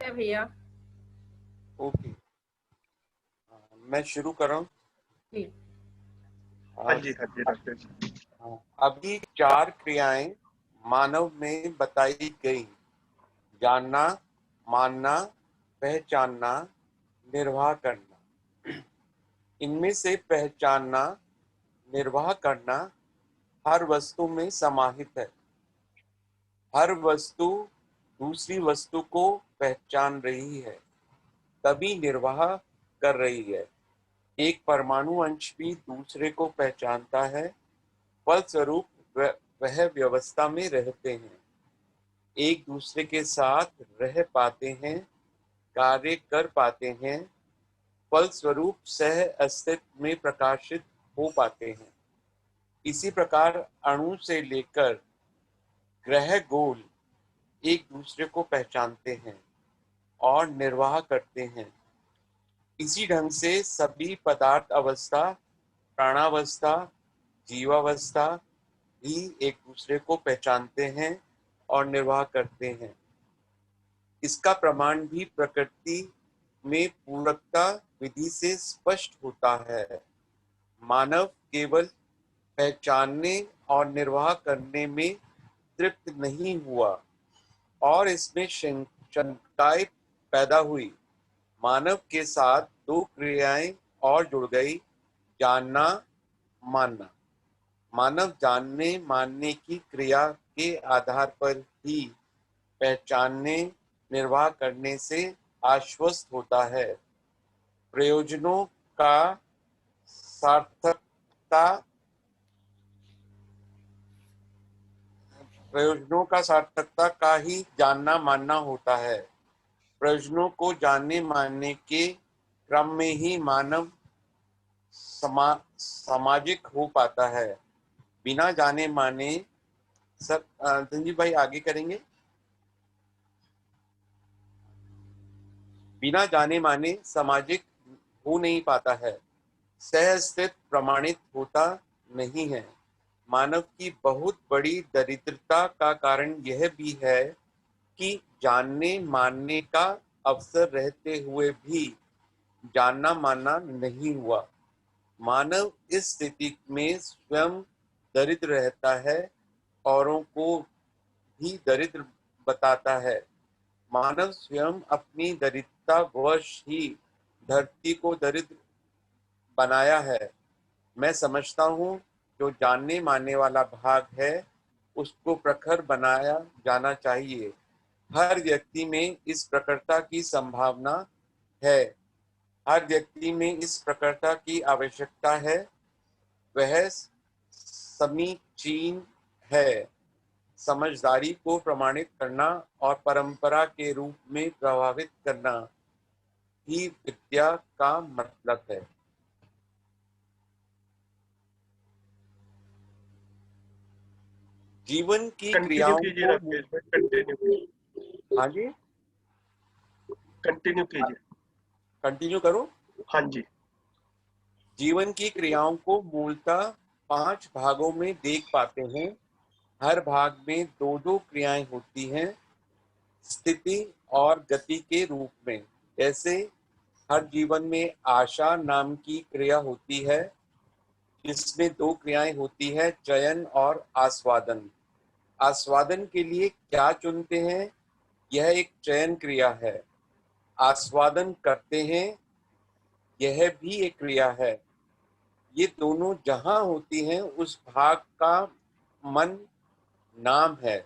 है भैया। ओके। मैं शुरू कर रहा हूँ। जी। हाँ हाँ, जी, हाँ जी, डॉक्टर जी। अभी 4 क्रियाएं मानव में बताई गई: जानना, मानना, पहचानना, निर्वाह करना। इनमें से पहचानना, निर्वाह करना हर वस्तु में समाहित है। हर वस्तु दूसरी वस्तु को पहचान रही है, तभी निर्वाह कर रही है। एक परमाणु अंश भी दूसरे को पहचानता है, फलस्वरूप वह व्यवस्था में रहते हैं, एक दूसरे के साथ रह पाते हैं, कार्य कर पाते हैं, फलस्वरूप सह अस्तित्व में प्रकाशित हो पाते हैं। इसी प्रकार अणु से लेकर ग्रह गोल एक दूसरे को पहचानते हैं और निर्वाह करते हैं। इसी ढंग से सभी पदार्थ अवस्था, प्राणावस्था, जीवावस्था भी एक दूसरे को पहचानते हैं और निर्वाह करते हैं। इसका प्रमाण भी प्रकृति में पूरकता विधि से स्पष्ट होता है। मानव केवल पहचानने और निर्वाह करने में तृप्त नहीं हुआ और इसमें शंकाएं पैदा हुई। मानव के साथ 2 क्रियाएं और जुड़ गई: जानना, मानना। मानव जानने मानने की क्रिया के आधार पर ही पहचानने निर्वाह करने से आश्वस्त होता है। प्रयोजनों का सार्थकता प्रयोजनों का सार्थकता का ही जानना मानना होता है। प्रयोजनों को जानने मानने के क्रम में ही मानव सामाजिक हो पाता है। बिना जाने माने सब धनजी भाई आगे करेंगे। बिना जाने माने सामाजिक हो नहीं पाता है, सह अस्तित्व प्रमाणित होता नहीं है। मानव की बहुत बड़ी दरिद्रता का कारण यह भी है कि जानने मानने का अवसर रहते हुए भी जानना मानना नहीं हुआ। मानव इस स्थिति में स्वयं दरिद्र रहता है, औरों को भी दरिद्र बताता है। मानव स्वयं अपनी दरिद्रता वश ही धरती को दरिद्र बनाया है। मैं समझता हूँ जो जानने मानने वाला भाग है उसको प्रखर बनाया जाना चाहिए। हर व्यक्ति में इस प्रखरता की संभावना है, हर व्यक्ति में इस प्रखरता की आवश्यकता है। वह समीचीन है। समझदारी को प्रमाणित करना और परंपरा के रूप में प्रभावित करना ही विद्या का मतलब है। जीवन की कंटिन्यू क्रियाओं कीजिए को डॉक्टर जी, कंटिन्यू कीजिए। हाँ जी, कंटिन्यू कीजिए। कंटिन्यू करो। हाँ जी। जीवन की क्रियाओं को मूलतः 5 भागों में देख पाते हैं। हर भाग में 2-2 क्रियाएं होती हैं, स्थिति और गति के रूप में। जैसे हर जीवन में आशा नाम की क्रिया होती है, जिसमें 2 क्रियाएं होती है: चयन और आस्वादन। आस्वादन के लिए क्या चुनते हैं, यह एक चयन क्रिया है। आस्वादन करते हैं, यह भी एक क्रिया है। ये दोनों जहां होती हैं उस भाग का मन नाम है।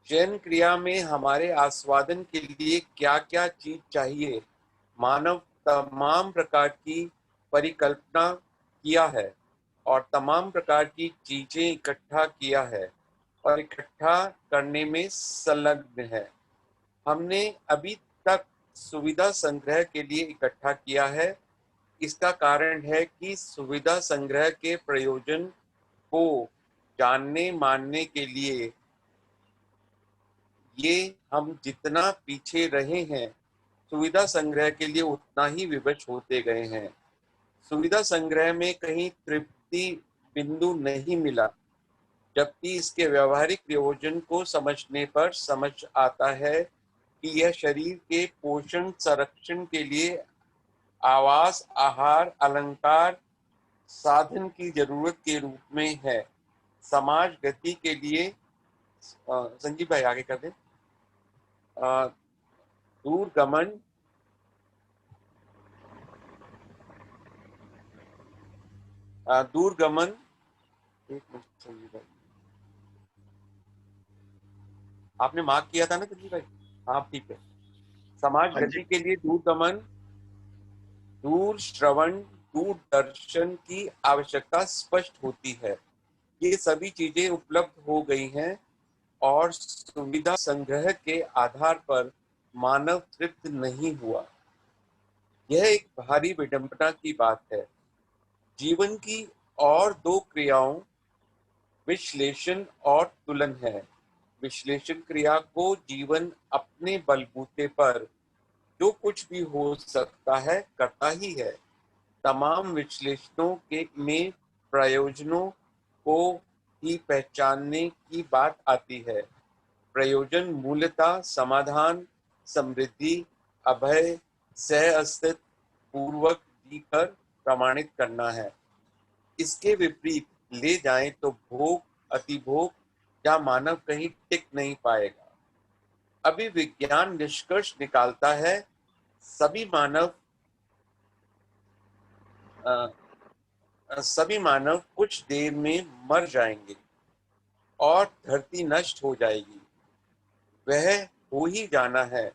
चयन क्रिया में हमारे आस्वादन के लिए क्या क्या चीज चाहिए, मानव तमाम प्रकार की परिकल्पना किया है और तमाम प्रकार की चीजें इकट्ठा किया है और इकट्ठा करने में संलग्न है। हमने अभी तक सुविधा संग्रह के लिए इकट्ठा किया है। इसका कारण है कि सुविधा संग्रह के प्रयोजन को जानने मानने के लिए ये हम जितना पीछे रहे हैं, सुविधा संग्रह के लिए उतना ही विवश होते गए हैं। सुविधा संग्रह में कहीं तृप्ति बिंदु नहीं मिला, जबकि इसके व्यवहारिक प्रयोजन को समझने पर समझ आता है कि यह शरीर के पोषण संरक्षण के लिए आवास, आहार, अलंकार, साधन की जरूरत के रूप में है। समाज गति के लिए संजीव भाई आगे कर दें। दूरगमन दूरगमन एक मिनट संजीव भाई, आपने मार्क किया था ना संजीव भाई? हाँ ठीक है। समाज हाँ जी। गति के लिए दूरगमन, दूर श्रवण, दूरदर्शन की आवश्यकता स्पष्ट होती है। ये सभी चीजें उपलब्ध हो गई हैं और सुविधा संग्रह के आधार पर मानव तृप्त नहीं हुआ। यह एक भारी विडंबना की बात है। जीवन की और दो क्रियाओं, विश्लेषण और तुलन है। विश्लेषण क्रिया को जीवन अपने बलबूते पर जो कुछ भी हो सकता है करता ही है। तमाम विश्लेषणों के में प्रयोजनों को ही पहचानने की बात आती है। प्रयोजन मूलतः समाधान, समृद्धि, अभय, सह अस्तित्व पूर्वक जीकर प्रमाणित करना है। इसके विपरीत ले जाएं तो भोग, अतिभोग या मानव कहीं टिक नहीं पाएगा। अभी विज्ञान निष्कर्ष निकालता है सभी मानव कुछ देर में मर जाएंगे और धरती नष्ट हो जाएगी। वह हो ही जाना है।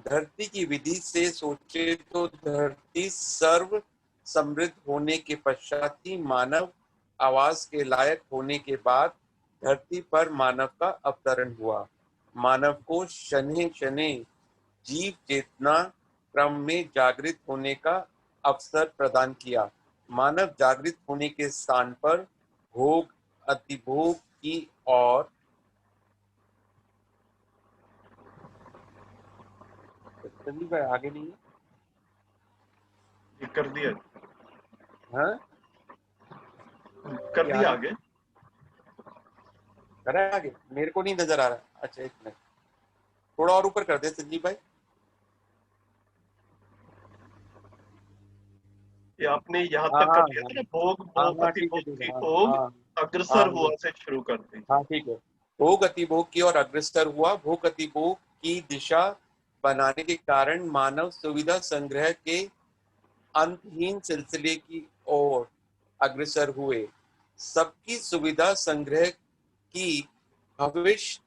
धरती की विधि से सोचे तो धरती सर्व समृद्ध होने के पश्चात ही मानव आवास के लायक होने के बाद धरती पर मानव का अवतरण हुआ। मानव को शनै शनै जीव चेतना क्रम में जागृत होने का अवसर प्रदान किया। मानव जागृत होने के स्थान पर भोग, अतिभोग की और आगे नहीं है। ये कर दिया, हाँ कर ये दिया आगे आगे। करा है आगे, मेरे को नहीं नजर आ रहा। अच्छा एक मिनट, थोड़ा और ऊपर कर दे संजीव भाई। ये आपने यहाँ हाँ तक कर हाँ लिया हाँ था ना, भोग हाँ भोग हाँ ठीक है अतिभोग ठीक है। की हाँ ओग हाँ हाँ अग्रसर हुआ से शुरू कर दी। हाँ ठीक है। भोग अतिभोग की और अग्रसर हुआ। भोग अतिभोग की दिशा बनाने के कारण मानव सुविधा संग्रह के अंतहीन सिलसिले की ओर अग्रसर हुए। सबकी सुविधा संग्रह की भविष्य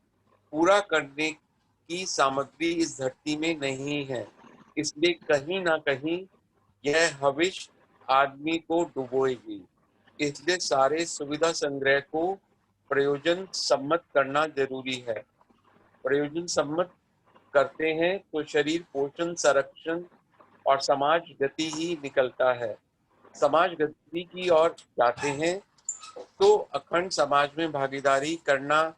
पूरा करने की सामग्री इस धरती में नहीं है। इसलिए कहीं ना कहीं यह हविष्य आदमी को डुबोएगी। इसलिए सारे सुविधा संग्रह को प्रयोजन सम्मत करना जरूरी है। प्रयोजन सम्मत करते हैं तो शरीर पोषण, संरक्षण और समाज गति ही निकलता है। समाज गति की ओर जाते हैं तो अखंड समाज में भागीदारी करना,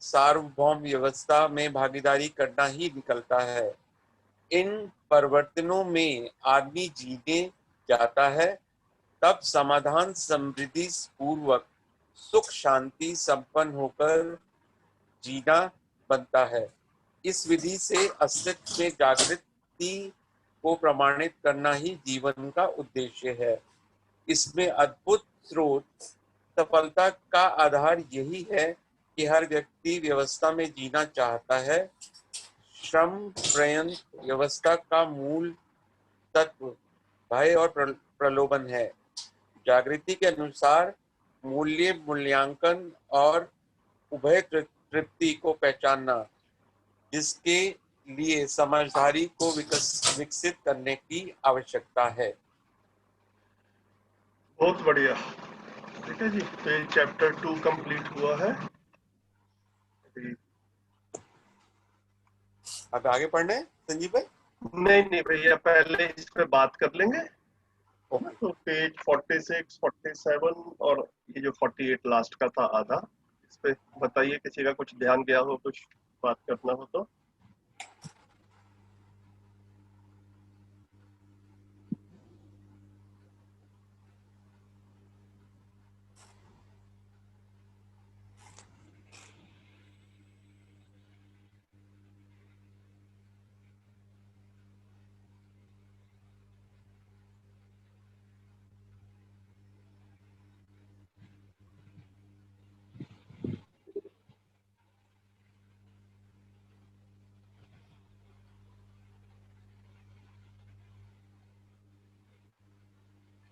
सार्वभौम व्यवस्था में भागीदारी करना ही निकलता है। इन परिवर्तनों में आदमी जीने जाता है, तब समाधान समृद्धि पूर्वक सुख शांति संपन्न होकर जीना बनता है। इस विधि से अस्तित्व में जागृति को प्रमाणित करना ही जीवन का उद्देश्य है। इसमें अद्भुत स्रोत सफलता का आधार यही है कि हर व्यक्ति व्यवस्था में जीना चाहता है। श्रम प्रयत्न व्यवस्था का मूल तत्व भय और प्रलोभन है। जागृति के अनुसार मूल्य मूल्यांकन और उभय तृप्ति को पहचानना, जिसके लिए समझदारी को विकसित करने की आवश्यकता है। बहुत बढ़िया। ठीक है जी, तो ये चैप्टर 2 कंप्लीट हुआ है। अब आगे पढ़ना है संजीव भाई? नहीं नहीं भैया, पहले इस पे बात कर लेंगे, है ना? ओके। तो पेज 46, 47 और ये जो 48 लास्ट का था आधा, इस पे बताइए किसी का कुछ ध्यान गया हो, कुछ बात करना हो तो।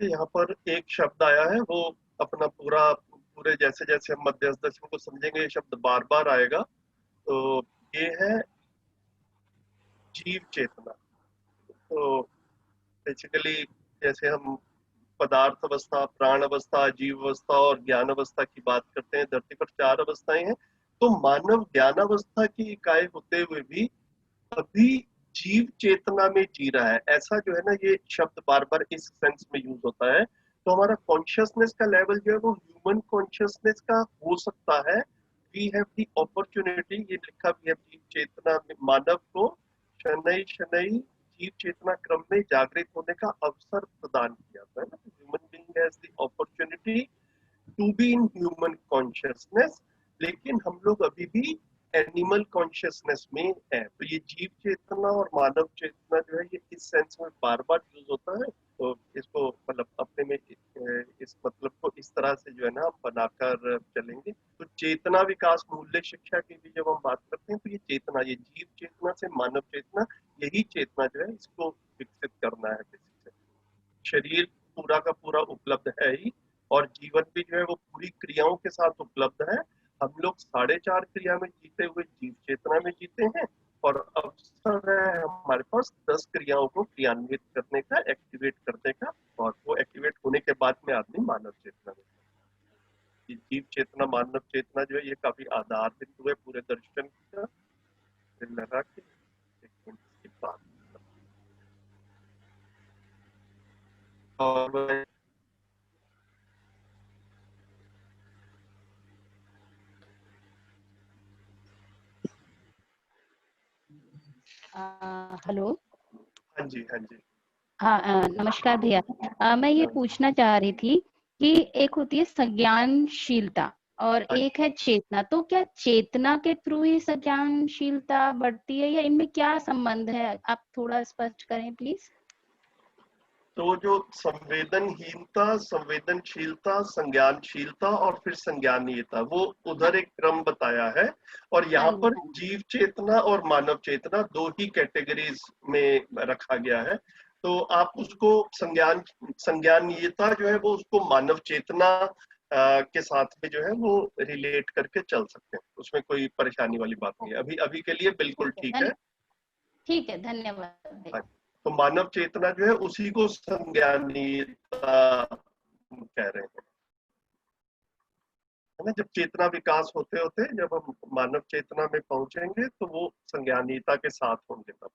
यहाँ पर एक शब्द आया है, वो अपना पूरे जैसे जैसे हम मध्यस्थ दर्शन को समझेंगे ये शब्द बार बार आएगा। तो ये है जीव चेतना। तो बेसिकली जैसे हम पदार्थ अवस्था, प्राण अवस्था, जीव अवस्था और ज्ञान अवस्था की बात करते हैं, धरती पर 4 अवस्थाएं हैं। तो मानव ज्ञान अवस्था की इकाई होते हुए भी अभी जीव चेतना में जी रहा है, ऐसा जो है ना, ये शब्द बार बार इस सेंस में यूज होता है। तो हमारा कॉन्शियसनेस का लेवल जो है वो ह्यूमन कॉन्शियसनेस का हो सकता है। वी हैव द अपॉर्चुनिटी, ये लिखा भी है जीव चेतना में, मानव को शनै शनै जीव चेतना क्रम में जागृत होने का अवसर प्रदान किया था, है ना। Human being has the opportunity to be in human consciousness, लेकिन हम लोग अभी भी एनिमल कॉन्शियसनेस में है। तो ये जीव चेतना और मानव चेतना जो है ये इस सेंस में बार बार यूज होता है। तो इसको मतलब अपने में इस मतलब को इस तरह से जो है ना हम बनाकर चलेंगे। तो चेतना विकास मूल्य शिक्षा की भी जब हम बात करते हैं तो ये चेतना, ये जीव चेतना से मानव चेतना, यही चेतना जो है इसको विकसित करना है बेसिकली। शरीर पूरा का पूरा उपलब्ध है ही, और जीवन भी जो है वो पूरी क्रियाओं के साथ उपलब्ध है। हम लोग 4.5 क्रिया में जीते हुए जीव चेतना में जीते हैं, और अवसर है हमारे पास 10 क्रियाओं को क्रियान्वित करने का, एक्टिवेट करने का, और वो एक्टिवेट होने के बाद में आदमी मानव चेतना में। ये जीव चेतना मानव चेतना जो है ये काफी आधार बिंदु है पूरे दर्शन का। लगा के एक मिनट की बात और हेलो। हाँ जी, हाँ जी। हाँ, नमस्कार भैया। मैं ये पूछना चाह रही थी कि एक होती है संज्ञानशीलता और हाँ, एक है चेतना, तो क्या चेतना के थ्रू ही संज्ञानशीलता बढ़ती है या इनमें क्या संबंध है? आप थोड़ा स्पष्ट करें प्लीज। तो जो संवेदनहीनता, संवेदनशीलता, संज्ञानशीलता और फिर संज्ञानीयता, वो हाँ, उधर एक क्रम बताया है। और हाँ यहाँ जी, पर हाँ जी। जीव चेतना और मानव चेतना दो ही कैटेगरीज में रखा गया है। तो आप उसको संज्ञानीयता जो है वो उसको मानव चेतना के साथ में जो है वो रिलेट करके चल सकते हैं, उसमें कोई परेशानी वाली बात नहीं है। अभी अभी के लिए बिल्कुल ठीक है। ठीक है, धन्यवाद हाँ, भैया। तो मानव चेतना जो है उसी को संज्ञानीयता कह रहे हैं, है ना। जब चेतना विकास होते होते जब हम मानव चेतना में पहुंचेंगे तो वो संज्ञानीयता के साथ होंगे तब।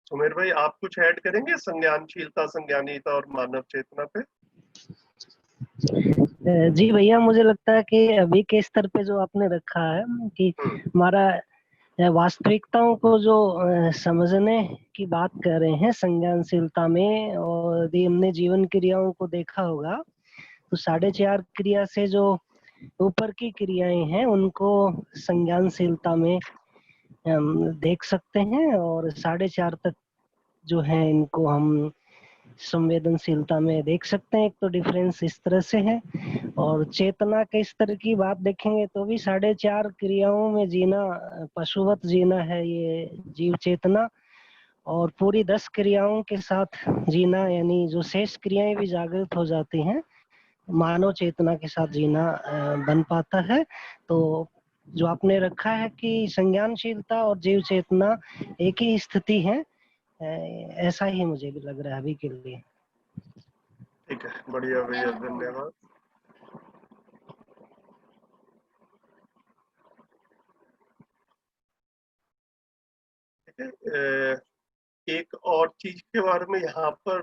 सुमेर भाई, आप कुछ ऐड करेंगे संज्ञानशीलता, संज्ञानीयता और मानव चेतना पे? जी भैया, मुझे लगता है कि अभी के स्तर पे जो आपने रखा है कि हमारा वास्तविकताओं को जो समझने की बात कर रहे हैं संज्ञानशीलता में, और यदि हमने जीवन क्रियाओं को देखा होगा तो 4.5 क्रिया से जो ऊपर की क्रियाएं हैं उनको संज्ञानशीलता में हम देख सकते हैं, और 4.5 तक जो है इनको हम संवेदनशीलता में देख सकते हैं। एक तो डिफरेंस इस तरह से है। और चेतना के स्तर की बात देखेंगे तो भी 4.5 क्रियाओं में जीना, पशुवत जीना है ये जीव चेतना, और पूरी 10 क्रियाओं के साथ जीना, यानी जो शेष क्रियाएं भी जागृत हो जाती हैं, मानव चेतना के साथ जीना बन पाता है। तो जो आपने रखा है कि संज्ञानशीलता और जीव चेतना एक ही स्थिति है, ऐसा ही मुझे भी लग रहा है अभी के लिए। ठीक है, बढ़िया भैया, धन्यवाद भैया। धन्यवाद। ठीक है, एक और चीज के बारे में यहाँ पर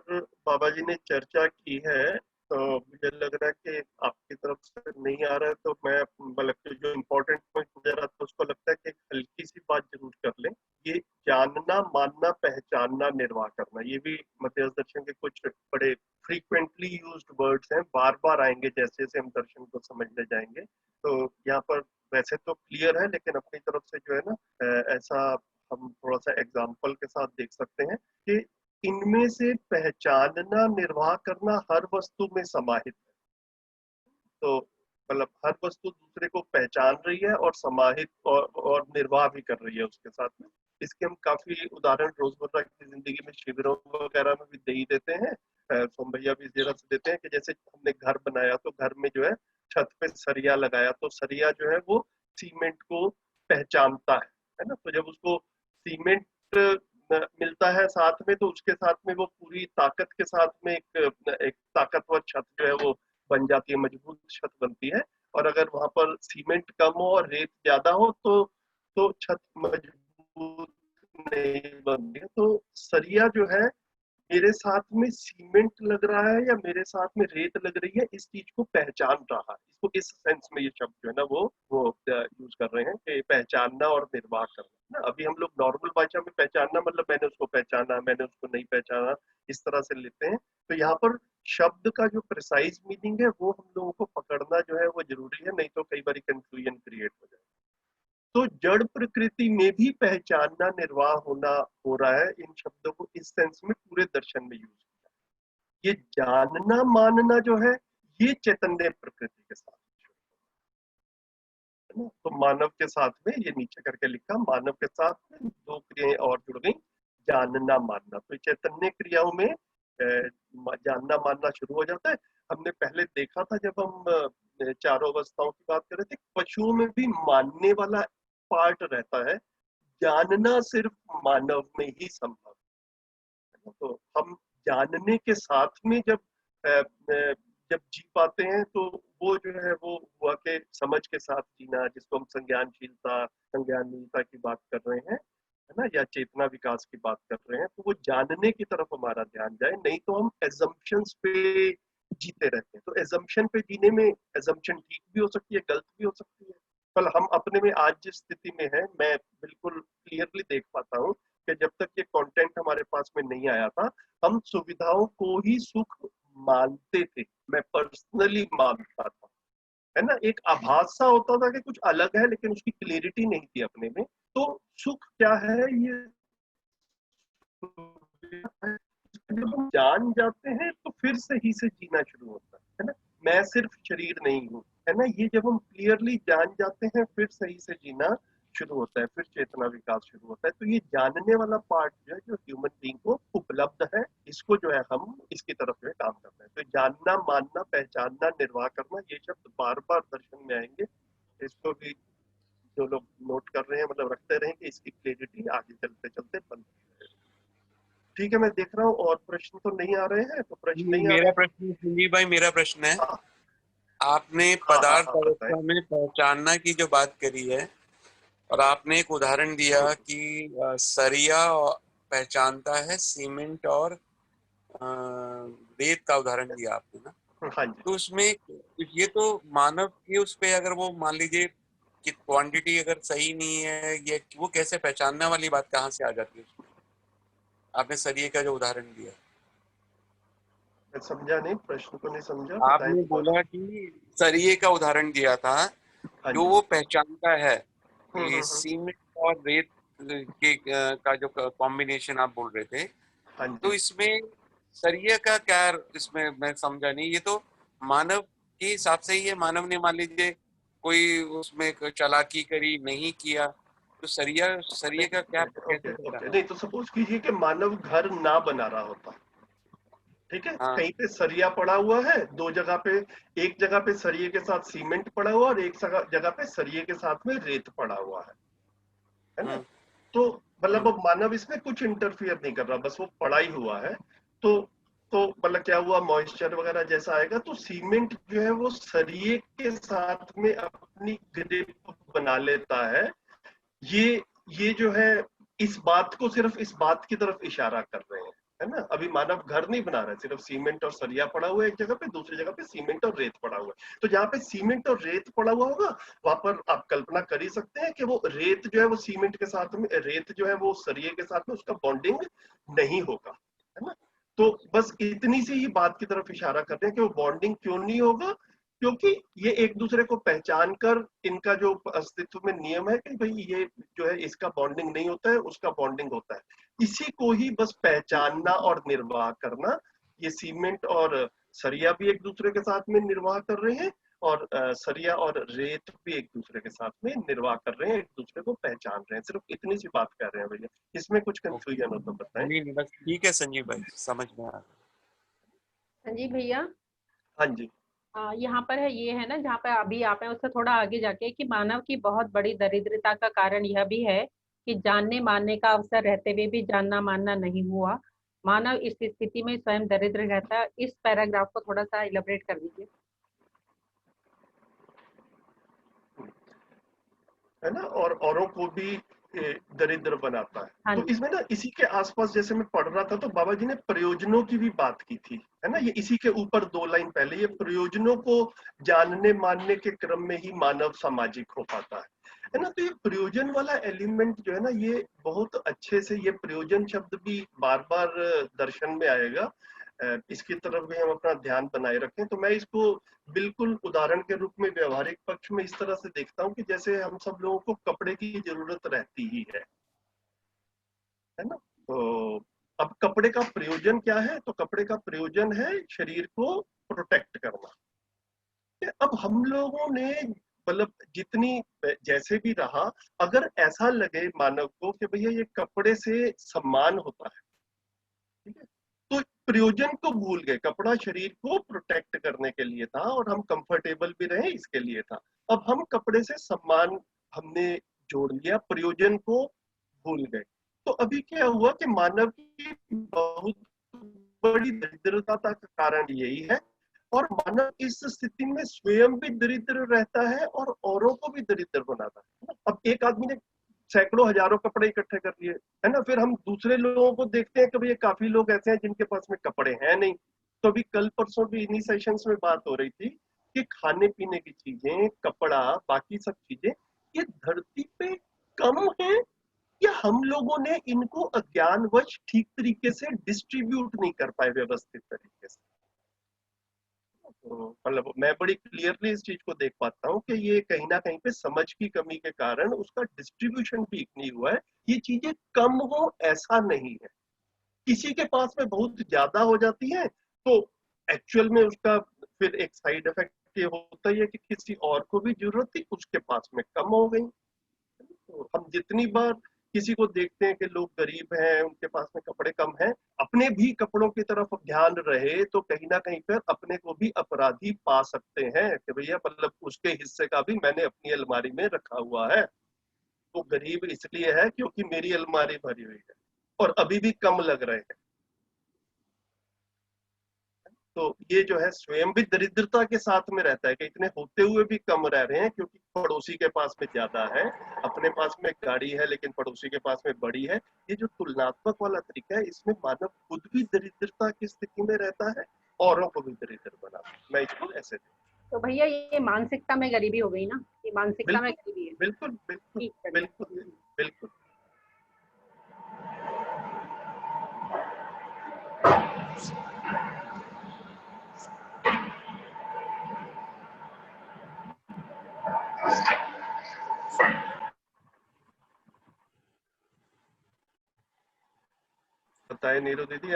बाबा जी ने चर्चा की है, तो मुझे लग रहा है कि आपकी तरफ से नहीं आ रहा है, तो मैं बल्कि जो इम्पोर्टेंट पॉइंट नजर आता है उसको लगता है कि एक हल्की सी बात जरूर कर लें। ये जानना, मानना, पहचानना, निर्वाह करना, ये भी मध्यस्थ दर्शन के कुछ बड़े फ्रीक्वेंटली यूज्ड वर्ड्स हैं, बार बार आएंगे जैसे जैसे हम दर्शन को समझने जाएंगे। तो यहाँ पर वैसे तो क्लियर है, लेकिन अपनी तरफ से जो है ना ऐसा हम थोड़ा सा एग्जाम्पल के साथ देख सकते हैं कि इनमें से पहचानना, निर्वाह करना हर वस्तु में समाहित है। तो मतलब हर वस्तु दूसरे को पहचान रही है और समाहित और निर्वाह भी कर रही है उसके साथ में। इसके हम काफी उदाहरण रोजमर्रा की जिंदगी में शिविरों वगैरह में भी दे ही देते हैं। सोम भैया भी इस जगह से देते हैं कि जैसे हमने घर बनाया तो घर में जो है छत पे सरिया लगाया, तो सरिया जो है वो सीमेंट को पहचानता है ना। तो जब उसको सीमेंट मिलता है साथ में, तो उसके साथ में वो पूरी ताकत के साथ में एक ताकतवर छत जो है वो बन जाती है, मजबूत छत बनती है। और अगर वहां पर सीमेंट कम हो और रेत ज्यादा हो तो छत मजबूत नहीं बनती है। तो सरिया जो है मेरे साथ में सीमेंट लग रहा है या मेरे साथ में रेत लग रही है, इस चीज को पहचान रहा है। इसको इस सेंस में ये शब्द जो है ना वो यूज कर रहे हैं कि पहचानना और निर्वाह करना ना। अभी हम लोग नॉर्मल भाषा में पहचानना मतलब मैंने उसको पहचाना, मैंने उसको नहीं पहचाना, इस तरह से लेते हैं। तो यहाँ पर शब्द का जो प्रिसाइज मीनिंग है वो हम लोगों को पकड़ना जो है वो जरूरी है, नहीं तो कई बार कंफ्यूजन क्रिएट हो जाए। तो जड़ प्रकृति में भी पहचानना, निर्वाह होना हो रहा है। इन शब्दों को इस सेंस में पूरे दर्शन में यूज किया। ये जानना मानना जो है ये चैतन्य प्रकृति के साथ है ना। तो मानव के साथ में ये नीचे करके लिखा, मानव के साथ में दो क्रियाएं और जुड़ गई, जानना मानना। तो चैतन्य क्रियाओं में जानना मानना शुरू हो जाता है। हमने पहले देखा था जब हम चारों अवस्थाओं की बात कर रहे थे, पशुओं में भी मानने वाला पार्ट रहता है, जानना सिर्फ मानव में ही संभव है। तो हम जानने के साथ में जब जी पाते हैं तो वो जो है वो हुआ के समझ के साथ जीना, जिसको हम संज्ञानशीलता, संज्ञानशीलता की बात कर रहे हैं है ना, या चेतना विकास की बात कर रहे हैं। तो वो जानने की तरफ हमारा ध्यान जाए, नहीं तो हम एजम्पशंस पे जीते रहते हैं। तो एजम्पशन पे जीने में एजम्पशन ठीक भी हो सकती है, गलत भी हो सकती है। कल हम अपने में आज जिस स्थिति में है, मैं बिल्कुल क्लियरली देख पाता हूँ कि जब तक ये कंटेंट हमारे पास में नहीं आया था, हम सुविधाओं को ही सुख मानते थे। मैं पर्सनली मानता था, है ना। एक आभास सा होता था कि कुछ अलग है, लेकिन उसकी क्लियरिटी नहीं थी अपने में। तो सुख क्या है ये जब हम जान जाते हैं तो फिर सही से जीना शुरू होता है ना। मैं सिर्फ शरीर नहीं हूँ, है ना। ये जब हम क्लियरली जान जाते हैं फिर सही से जीना शुरू होता है, फिर चेतना विकास शुरू होता है। तो ये जानने वाला पार्ट जो है, जो ह्यूमन बीइंग को उपलब्ध है, इसको जो है हम इसकी तरफ जो है काम करते हैं। तो जानना मानना, पहचानना, निर्वाह करना, ये शब्द बार बार दर्शन में आएंगे। इसको भी जो लोग नोट कर रहे हैं मतलब रखते रहें कि इसकी क्लियरिटी आगे चलते चलते बनती है। ठीक है, मैं देख रहा हूँ और प्रश्न तो नहीं आ रहे हैं। तो प्रश्न नहीं आ मेरा रहे, प्रश्न संजीव भाई, मेरा प्रश्न है, हाँ आपने हाँ पदार्थ हाँ बताएं। अवस्था में पहचानना की जो बात करी है, और आपने एक उदाहरण दिया कि सरिया पहचानता है सीमेंट और रेत का उदाहरण दिया आपने ना। हाँ जी, तो उसमें ये तो मानव की उस पे अगर वो मान लीजिए कि क्वांटिटी अगर सही नहीं है, ये वो कैसे पहचानने वाली बात कहाँ से आ जाती है उसमें? आपने सरिये का जो उदाहरण दिया, मैं समझा नहीं, प्रश्न को नहीं समझा, बताएं आपने दोबारा। बोला कि सरिये का उदाहरण दिया था हाँ जो जी। वो पहचानता है कि हम्म। सीमेंट और रेत के का जो कॉम्बिनेशन आप बोल रहे थे, हाँ तो जी, इसमें सरिये का क्या, इसमें मैं समझा नहीं। ये तो मानव के हिसाब से ही है, मानव ने मान लीजिए कोई उसमें चालाकी करी, नहीं किया, तो सरिये का क्या ओके कैसे ओके। पहचाना? नहीं तो सपोज कीजिए कि मानव घर ना बना रहा होता, ठीक है। हाँ कहीं पे सरिया पड़ा हुआ है, दो जगह पे, एक जगह पे सरिये के साथ सीमेंट पड़ा हुआ और एक जगह पे सरिये के साथ में रेत पड़ा हुआ है ना। हम्म तो मतलब हम्म अब मानव इसमें कुछ इंटरफियर नहीं कर रहा, बस वो पड़ा ही हुआ है। तो तो मतलब क्या हुआ, मॉइस्चर वगैरह जैसा आएगा तो सीमेंट जो है वो सरिये के साथ में अपनी ग्रिप बना लेता है। ये ये जो है इस बात को सिर्फ इस बात की तरफ इशारा कर रहे हैं, है ना। अभी मानव घर नहीं बना रहा है, सिर्फ सीमेंट और सरिया पड़ा हुआ है एक जगह पे, दूसरी जगह पे सीमेंट और रेत पड़ा हुआ है। तो जहाँ पे सीमेंट और रेत पड़ा हुआ होगा वहां पर आप कल्पना कर ही सकते हैं कि वो रेत जो है वो सीमेंट के साथ में, रेत जो है वो सरिये के साथ में उसका बॉन्डिंग नहीं होगा, है ना। तो बस इतनी सी ही बात की तरफ इशारा कर रहे हैं कि वो बॉन्डिंग क्यों नहीं होगा, क्योंकि ये एक दूसरे को पहचान कर, इनका जो अस्तित्व में नियम है कि भाई ये जो है इसका बॉन्डिंग नहीं होता है, उसका बॉन्डिंग होता है, इसी को ही बस पहचानना और निर्वाह करना। ये सीमेंट और सरिया भी एक दूसरे के साथ में निर्वाह कर रहे हैं, और सरिया और रेत भी एक दूसरे के साथ में निर्वाह कर रहे हैं, एक दूसरे को पहचान रहे हैं। सिर्फ इतनी सी बात कर रहे हैं भैया, इसमें कुछ कंफ्यूजन हो तो बताएं। नहीं बस ठीक है संजीव भाई, समझ में आ। संजीव भैया, हाँ जी। यहाँ पर है, ये है ना जहाँ पे अभी आप हैं उससे थोड़ा आगे जाके, कि मानव की बहुत बड़ी दरिद्रता का कारण यह भी है कि जानने मानने का अवसर रहते हुए भी जानना मानना नहीं हुआ। मानव इस स्थिति में स्वयं दरिद्र रहता है। इस पैराग्राफ को थोड़ा सा इलेबोरेट कर दीजिए। है ना, और औरों को भी दरिद्र बनाता है। हाँ तो जी। इसमें ना इसी के आसपास जैसे मैं पढ़ रहा था तो बाबा जी ने प्रयोजनों की भी बात की थी, है ना, ये इसी के ऊपर 2 लाइन पहले, ये प्रयोजनों को जानने मानने के क्रम में ही मानव सामाजिक हो पाता है ना। तो ये प्रयोजन वाला एलिमेंट जो है ना, ये बहुत अच्छे से, ये प्रयोजन शब्द भी बार बार दर्शन में आएगा, इसकी तरफ भी हम अपना ध्यान बनाए रखें। तो मैं इसको बिल्कुल उदाहरण के रूप में व्यवहारिक पक्ष में इस तरह से देखता हूँ कि जैसे हम सब लोगों को कपड़े की जरूरत रहती ही है ना। तो अब कपड़े का प्रयोजन क्या है? तो कपड़े का प्रयोजन है शरीर को प्रोटेक्ट करना। अब हम लोगों ने मतलब जितनी जैसे भी रहा, अगर ऐसा लगे मानव को कि भैया ये कपड़े से सम्मान होता है, ठीक है, तो प्रयोजन को भूल गए। कपड़ा शरीर को प्रोटेक्ट करने के लिए था और हम कंफर्टेबल भी रहे इसके लिए था। अब हम कपड़े से सम्मान हमने जोड़ लिया, प्रयोजन को भूल गए। तो अभी क्या हुआ कि मानव की बहुत बड़ी दरिद्रता का कारण यही है, और मानव इस स्थिति में स्वयं भी दरिद्र रहता है और औरों को भी दरिद्र बनाता है। अब एक आदमी ने सैकड़ों हजारों कपड़े इकट्ठे कर लिए, है ना, फिर हम दूसरे लोगों को देखते हैं कि भैया काफी लोग ऐसे हैं जिनके पास में कपड़े हैं नहीं। तो अभी कल परसों भी इन्हीं सेशंस में बात हो रही थी कि खाने पीने की चीजें, कपड़ा, बाकी सब चीजें ये धरती पे कम है, या हम लोगों ने इनको अज्ञानवश ठीक तरीके से डिस्ट्रीब्यूट नहीं कर पाए व्यवस्थित तरीके से। मतलब मैं बड़ी क्लियरली इस चीज को देख पाता हूँ कि ये कहीं ना कहीं पे समझ की कमी के कारण उसका डिस्ट्रीब्यूशन ठीक नहीं हुआ है। ये चीजें कम हो ऐसा नहीं है, किसी के पास में बहुत ज्यादा हो जाती है तो एक्चुअल में उसका फिर एक साइड इफेक्ट ये होता ही है कि किसी और को भी जरूरत थी, उसके पास में कम हो गई। तो हम जितनी बार किसी को देखते हैं कि लोग गरीब हैं, उनके पास में कपड़े कम हैं, अपने भी कपड़ों की तरफ ध्यान रहे तो कहीं ना कहीं पर अपने को भी अपराधी पा सकते हैं कि भैया मतलब उसके हिस्से का भी मैंने अपनी अलमारी में रखा हुआ है। वो गरीब इसलिए है क्योंकि मेरी अलमारी भरी हुई है और अभी भी कम लग रहे हैं। तो ये जो है स्वयं भी दरिद्रता के साथ में रहता है कि इतने होते हुए भी कम रह रहे हैं क्योंकि पड़ोसी के पास में ज्यादा है, अपने पास में गाड़ी है लेकिन पड़ोसी के पास में बड़ी है। ये जो तुलनात्मक वाला तरीका है, इसमें मानव खुद भी दरिद्रता की स्थिति में रहता है, औरों को भी दरिद्र बनाता है। मैं इसको ऐसे तो भैया ये मानसिकता में गरीबी हो गई ना, ये मानसिकता में गरीबी है। बिल्कुल बिल्कुल बिल्कुल बिल्कुल। बताए नीरू दीदी।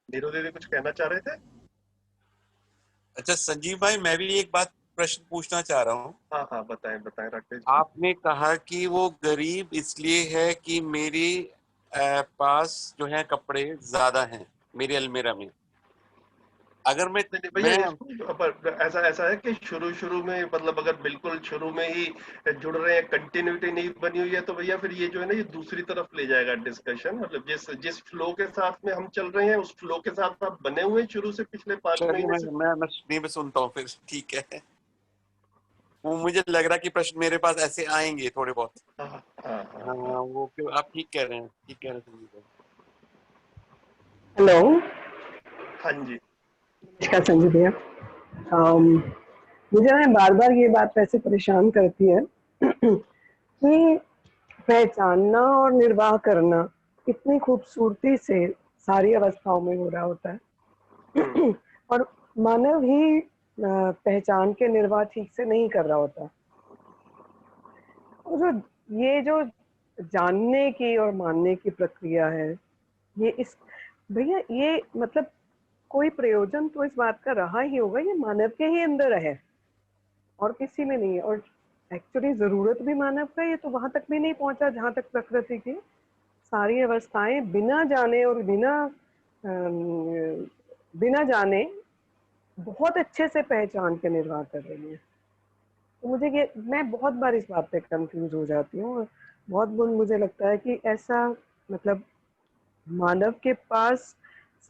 नीरू दीदी कुछ कहना चाह रहे थे? अच्छा संजीव भाई, मैं भी एक बात प्रश्न पूछना चाह रहा हूँ। हाँ हाँ बताएं बताएं राकेश। आपने कहा कि वो गरीब इसलिए है कि मेरी पास जो है कपड़े ज्यादा हैं मेरी अलमीरा में। अगर मैं ऐसा है कि शुरू में मतलब अगर बिल्कुल शुरू में ही जुड़ रहे हैं, कंटिन्यूटी नहीं बनी हुई है तो भैया फिर ये जो है ना ये दूसरी तरफ ले जाएगा डिस्कशन। मतलब जिस फ्लो के साथ में हम चल रहे हैं उस फ्लो के साथ आप बने हुए शुरू से पिछले 5 महीने से। मैं सुनता हूँ फिर, ठीक है। वो मुझे लग रहा है कि प्रश्न मेरे पास ऐसे आएंगे थोड़े बहुत। हाँ वो आप ठीक कह रहे हैं, ठीक कह रहे हैं। हेलो। हाँ जी नमस्कार संजय भैया। मुझे ना बार बार ये बात वैसे परेशान करती है कि पहचानना और निर्वाह करना कितनी खूबसूरती से सारी अवस्थाओं में हो रहा होता है और मानव ही पहचान के निर्वाह ठीक से नहीं कर रहा होता। और ये जो जानने की और मानने की प्रक्रिया है, ये इस भैया ये मतलब कोई प्रयोजन तो इस बात का रहा ही होगा, ये मानव के ही अंदर है और किसी में नहीं है। और एक्चुअली जरूरत भी मानव का, ये तो वहां तक भी नहीं पहुंचा जहां तक प्रकृति की सारी अवस्थाएं बिना जाने और बिना जाने बहुत अच्छे से पहचान के निर्वाह कर रही है। तो मुझे ये, मैं बहुत बार इस बात पे कंफ्यूज हो जाती हूँ और बहुत मुझे लगता है कि ऐसा मतलब मानव के पास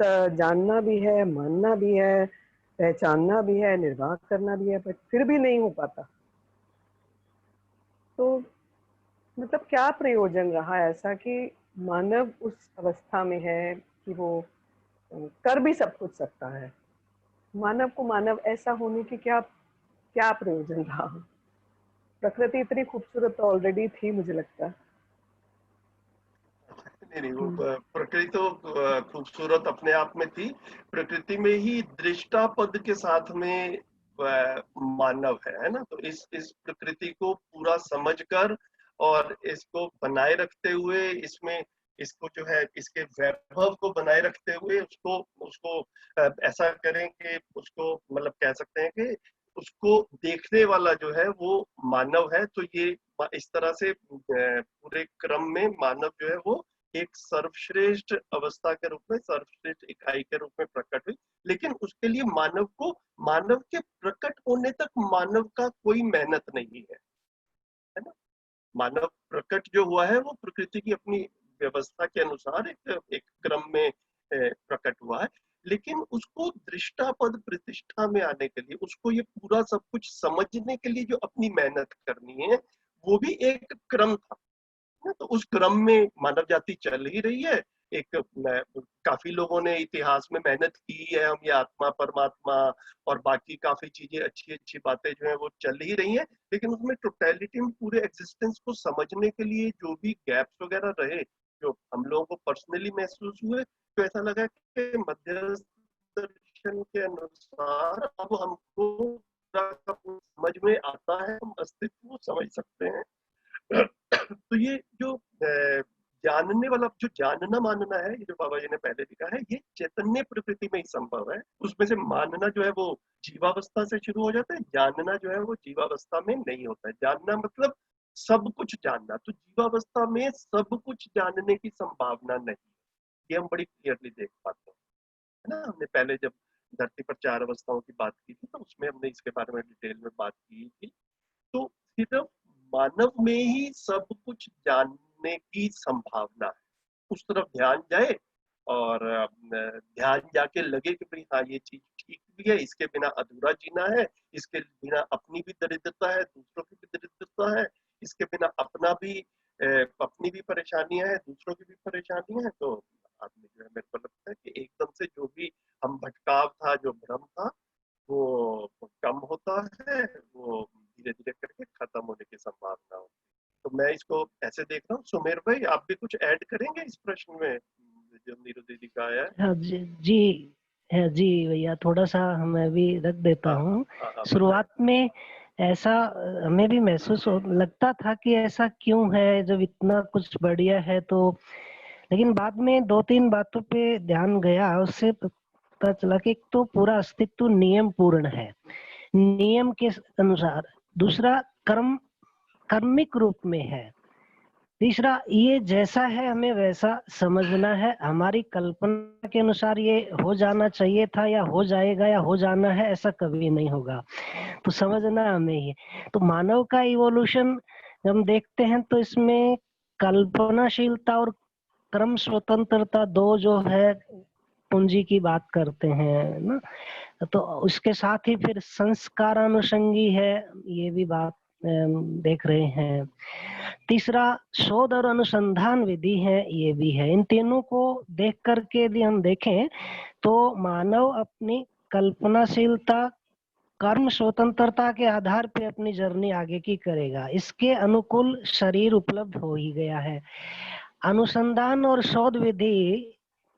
जानना भी है, मानना भी है, पहचानना भी है, निर्वाह करना भी है, पर फिर भी नहीं हो पाता। तो मतलब क्या प्रयोजन रहा ऐसा कि मानव उस अवस्था में है कि वो कर भी सब कुछ सकता है? मानव को मानव ऐसा होने की क्या क्या प्रयोजन रहा? प्रकृति इतनी खूबसूरत ऑलरेडी थी, मुझे लगता है। नहीं, वो प्रकृति तो खूबसूरत अपने आप में थी। प्रकृति में ही दृष्टा पद के साथ में मानव है ना। तो इस प्रकृति को पूरा समझकर और इसको बनाए रखते हुए, इसको जो है इसके वैभव को बनाए रखते हुए उसको ऐसा करें कि उसको मतलब कह सकते हैं कि उसको देखने वाला जो है वो मानव है। तो ये इस तरह से पूरे क्रम में मानव जो है वो एक सर्वश्रेष्ठ अवस्था के रूप में, सर्वश्रेष्ठ इकाई के रूप में प्रकट हुई। लेकिन उसके लिए मानव के प्रकट होने तक मानव का कोई मेहनत नहीं है ना। मानव प्रकट जो हुआ है वो प्रकृति की अपनी व्यवस्था के अनुसार एक क्रम में प्रकट हुआ है। लेकिन उसको दृष्टापद प्रतिष्ठा में आने के लिए, उसको ये पूरा सब कुछ समझने के लिए जो अपनी मेहनत करनी है, वो भी एक क्रम था। तो उस क्रम में मानव जाति चल ही रही है। काफी लोगों ने इतिहास में मेहनत की है, हम ये आत्मा परमात्मा और बाकी काफी चीजें, अच्छी अच्छी बातें जो है वो चल ही रही हैं। लेकिन उसमें टोटलिटी में पूरे एग्जिस्टेंस को समझने के लिए जो भी गैप्स वगैरह रहे, जो हम लोगों को पर्सनली महसूस हुए, तो ऐसा लगा कि मध्यस्थ दर्शन के अनुसार अब हमको समझ में आता है, हम अस्तित्व को समझ सकते हैं। तो ये जो जानने वाला, जो जानना मानना है, ये जो बाबा जी ने पहले लिखा है, ये चैतन्य प्रकृति में ही संभव है। उसमें से मानना जो है वो जीवावस्था से शुरू हो जाता है, जानना जो है वो जीवावस्था में नहीं होता है। जानना मतलब सब कुछ जानना, तो जीवावस्था में सब कुछ जानने की संभावना नहीं, ये हम बड़ी क्लियरली देख पाते हैं, है ना। हमने पहले जब धरती पर 4 अवस्थाओं की बात की थी, तो उसमें हमने इसके बारे में डिटेल में बात की थी। तो सिर्फ मानव में ही सब कुछ जानने की संभावना है। उस तरफ ध्यान जाए और ध्यान जाके लगे कि भाई हाँ, ये चीज ठीक भी है, इसके बिना अधूरा जीना है, इसके बिना अपनी भी दरिद्रता है, दूसरों की भी दरिद्रता है, इसके बिना अपनी भी परेशानियां है, दूसरों की भी परेशानियां है। तो आदमी जो है, मेरे को लगता है कि एकदम से जो भी हम भटकाव था, जो भ्रम था, वो कम होता है, वो धीरे धीरे करके खत्म होने की संभावना होती है। तो मैं इसको ऐसे देख रहा हूँ। सुमेर भाई, आप भी कुछ ऐड करेंगे इस प्रश्न में जो नीरू दीदी का आया है? हाँ जी भैया, थोड़ा सा मैं भी रख देता हूँ। शुरुआत में ऐसा हमें भी महसूस लगता था कि ऐसा क्यों है जब इतना कुछ बढ़िया है। तो लेकिन बाद में 2-3 बातों पे ध्यान गया, उससे पता चला कि एक तो पूरा अस्तित्व नियम पूर्ण है, नियम के अनुसार। दूसरा, कर्मिक रूप में है। तीसरा, ये जैसा है हमें वैसा समझना है, हमारी कल्पना के अनुसार ये हो जाना चाहिए था या हो जाएगा या हो जाना है, ऐसा कभी नहीं होगा। तो समझना हमें ही। तो मानव का इवोल्यूशन हम देखते हैं तो इसमें कल्पनाशीलता और क्रम स्वतंत्रता दो जो है पूंजी की बात करते हैं ना, तो उसके साथ ही फिर संस्कारानुषंगी है, ये भी बात देख रहे हैं। तीसरा, शोध और अनुसंधान विधि है, ये भी है। इन तीनों को देख करके यदि हम देखें तो मानव अपनी कल्पनाशीलता कर्म स्वतंत्रता के आधार पे अपनी जर्नी आगे की करेगा। इसके अनुकूल शरीर उपलब्ध हो ही गया है। अनुसंधान और शोध विधि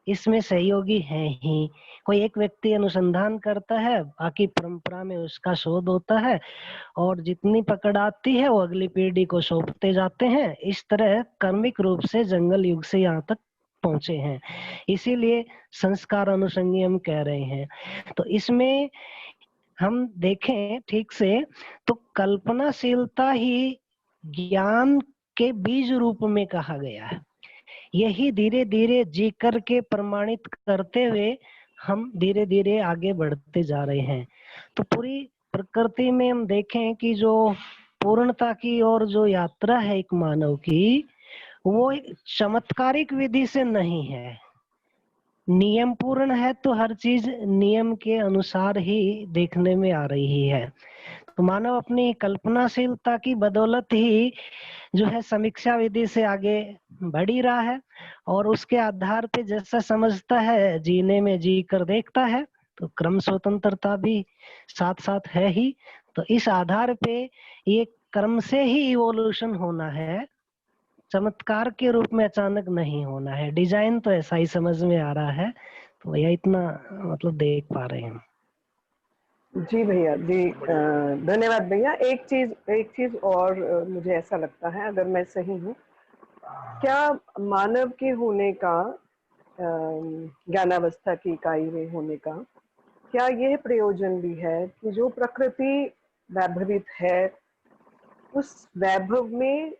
इसमें सहयोगी है ही। कोई एक व्यक्ति अनुसंधान करता है, बाकी परंपरा में उसका शोध होता है, और जितनी पकड़ आती है वो अगली पीढ़ी को सौंपते जाते हैं। इस तरह कर्मिक रूप से जंगल युग से यहाँ तक पहुंचे हैं, इसीलिए संस्कार अनुसंगी हम कह रहे हैं। तो इसमें हम देखें ठीक से तो कल्पनाशीलता ही ज्ञान के बीज रूप में कहा गया है। यही धीरे धीरे जी करके प्रमाणित करते हुए हम धीरे धीरे आगे बढ़ते जा रहे हैं। तो पूरी प्रकृति में हम देखें कि जो पूर्णता की ओर जो यात्रा है एक मानव की, वो चमत्कारिक विधि से नहीं है। नियम पूर्ण है तो हर चीज नियम के अनुसार ही देखने में आ रही है। तो मानव अपनी कल्पनाशीलता की बदौलत ही जो है समीक्षा विधि से आगे बढ़ ही रहा है, और उसके आधार पे जैसा समझता है जीने में जी कर देखता है। तो क्रम स्वतंत्रता भी साथ साथ है ही। तो इस आधार पे ये कर्म से ही इवोल्यूशन होना है, चमत्कार के रूप में अचानक नहीं होना है। डिजाइन तो ऐसा ही समझ में आ रहा है। तो भैया इतना मतलब देख पा रहे हैं। जी भैया जी, धन्यवाद भैया। एक चीज और मुझे ऐसा लगता है, अगर मैं सही हूँ, क्या मानव के होने का, ज्ञानावस्था की इकाई में होने का, क्या यह प्रयोजन भी है कि जो प्रकृति वैभवित है उस वैभव में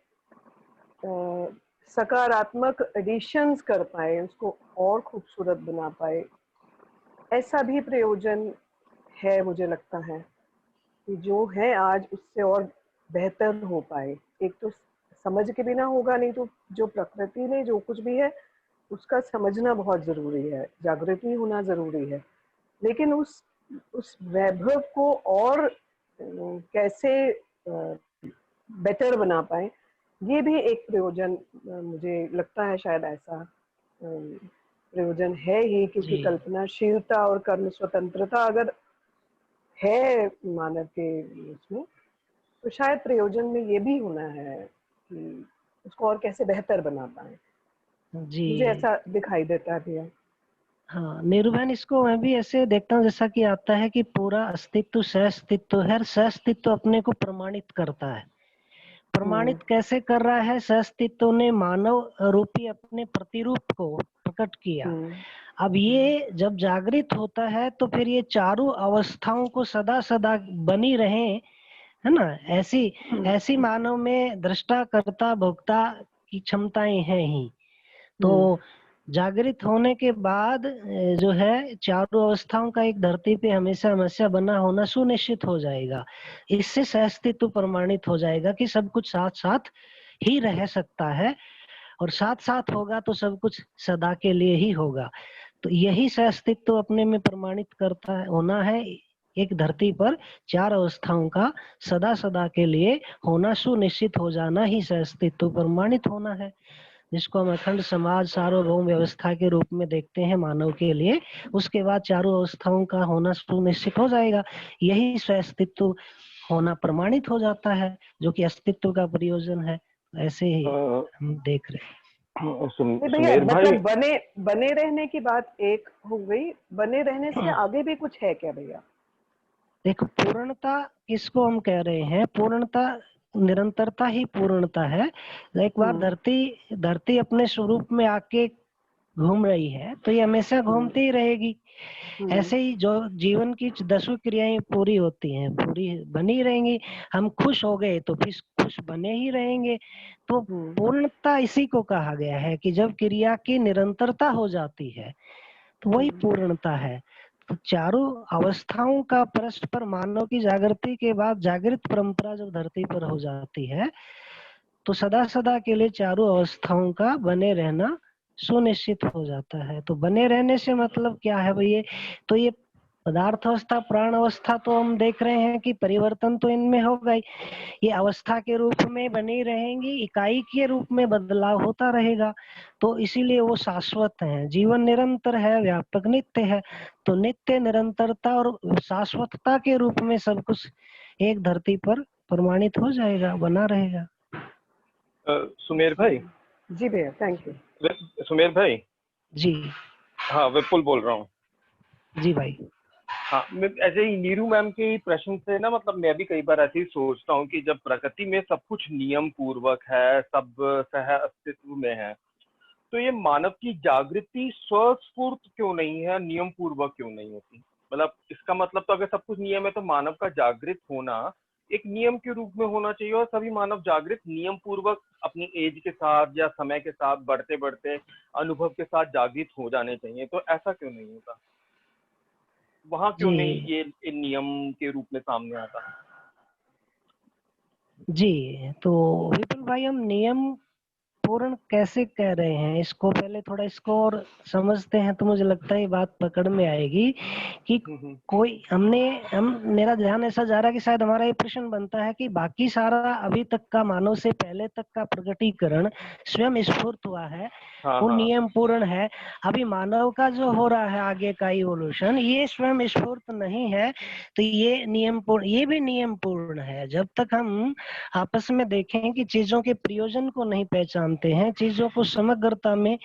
सकारात्मक एडिशंस कर पाए, उसको और खूबसूरत बना पाए, ऐसा भी प्रयोजन है। मुझे लगता है कि जो है आज उससे और बेहतर हो पाए। एक तो समझ के बिना होगा नहीं, तो जो प्रकृति ने जो कुछ भी है उसका समझना बहुत जरूरी है, जागृति होना जरूरी है। लेकिन उस वैभव को और कैसे बेटर बना पाए, ये भी एक प्रयोजन मुझे लगता है। शायद ऐसा प्रयोजन है ही, क्योंकि कल्पनाशीलता और कर्म स्वतंत्रता अगर है मानव के उसमें, तो शायद प्रयोजन में ये भी होना है कि उसको और कैसे बेहतर बना पाए। जी, मुझे ऐसा दिखाई देता है भैया। हाँ नीरू बहन, इसको मैं भी ऐसे देखता हूँ जैसा कि आता है कि पूरा अस्तित्व सह अस्तित्व है। सह अस्तित्व अपने को प्रमाणित करता है। प्रमाणित कैसे कर रहा है? सह अस्तित्व ने मानव रूपी अपने प्रतिरूप को प्रकट किया। अब ये जब जागृत होता है तो फिर ये चारों अवस्थाओं को सदा सदा बनी रहे, है ना, ऐसी मानव में दृष्टा कर्ता भोक्ता की क्षमताएं हैं ही। तो जागृत होने के बाद जो है चारों अवस्थाओं का एक धरती पे हमेशा हमेशा बना होना सुनिश्चित हो जाएगा। इससे सहअस्तित्व प्रमाणित हो जाएगा कि सब कुछ साथ साथ ही रह सकता है, और साथ साथ होगा तो सब कुछ सदा के लिए ही होगा। तो यही सहअस्तित्व अपने में प्रमाणित करता होना है। एक धरती पर चार अवस्थाओं का सदा सदा के लिए होना सुनिश्चित हो जाना ही सहअस्तित्व प्रमाणित होना है, जिसको हम अखंड समाज सार्वभौम व्यवस्था के रूप में देखते हैं मानव के लिए। उसके बाद चारों अवस्थाओं का होना सुनिश्चित हो जाएगा, यही स्वअस्तित्व होना प्रमाणित हो जाता है, जो कि अस्तित्व का प्रयोजन है। ऐसे ही हम देख रहे हैं। भैया मतलब बने रहने की बात एक हो गई, बने रहने से आगे भी कुछ है क्या भैया? देखो, पूर्णता किसको हम कह रहे हैं? पूर्णता निरंतरता ही पूर्णता है। एक बार धरती अपने स्वरूप में आके घूम रही है तो ये हमेशा घूमती ही रहेगी। ऐसे ही जो जीवन की 10 क्रियाएं पूरी होती हैं, पूरी बनी रहेंगी। हम खुश हो गए तो फिर खुश बने ही रहेंगे। तो पूर्णता इसी को कहा गया है कि जब क्रिया की निरंतरता हो जाती है तो वही पूर्णता है। तो चारों अवस्थाओं का परस्पर मानव की जागृति के बाद जागृत परंपरा जब धरती पर हो जाती है तो सदा सदा के लिए चारों अवस्थाओं का बने रहना सुनिश्चित हो जाता है। तो बने रहने से मतलब क्या है भैया? तो ये पदार्थ अवस्था प्राण अवस्था तो हम देख रहे हैं कि परिवर्तन तो इनमें होगा ही, ये अवस्था के रूप में बनी रहेंगी, इकाई के रूप में बदलाव होता रहेगा, तो इसीलिए वो शाश्वत है। जीवन निरंतर है, व्यापक नित्य है, तो नित्य निरंतरता और शाश्वतता के रूप में सब कुछ एक धरती पर प्रमाणित हो जाएगा, बना रहेगा। सुमेर भाई। जी भैया, थैंक यू। सुमेर भाई जी हाँ, विपुल बोल रहा हूँ। जी भाई। हाँ, मैं ऐसे ही नीरू मैम के प्रश्न से ना, मतलब मैं भी कई बार ऐसे ही सोचता हूँ कि जब प्रकृति में सब कुछ नियम पूर्वक है, सब सह अस्तित्व में है, तो ये मानव की जागृति स्वस्फूर्त क्यों नहीं है, नियम पूर्वक क्यों नहीं होती? मतलब इसका मतलब तो अगर सब कुछ नियम है तो मानव का जागृत होना एक नियम के रूप में होना चाहिए, और सभी मानव जागृत नियम पूर्वक अपनी एज के साथ या समय के साथ बढ़ते बढ़ते अनुभव के साथ जागृत हो जाने चाहिए। तो ऐसा क्यों नहीं होता? वहां क्यों नहीं ये नियम के रूप में सामने आता? जी, तो विपुल भाई, हम नियम पूर्ण कैसे कह रहे हैं, इसको पहले थोड़ा इसको और समझते हैं तो मुझे लगता है ये बात पकड़ में आएगी कि कोई मेरा ध्यान ऐसा जा रहा है कि शायद हमारा ये प्रश्न बनता है कि बाकी सारा अभी तक का मानव से पहले तक का प्रकटीकरण स्वयं स्फूर्त हुआ है, वो नियम पूर्ण है। अभी मानव का जो हो रहा है आगे का इवोल्यूशन, ये स्वयं स्फूर्त नहीं है, तो ये नियम पूर्ण, ये भी नियम पूर्ण है। जब तक हम आपस में देखें कि चीजों के प्रयोजन को नहीं पहचानते हैं, चीजों को समग्रता में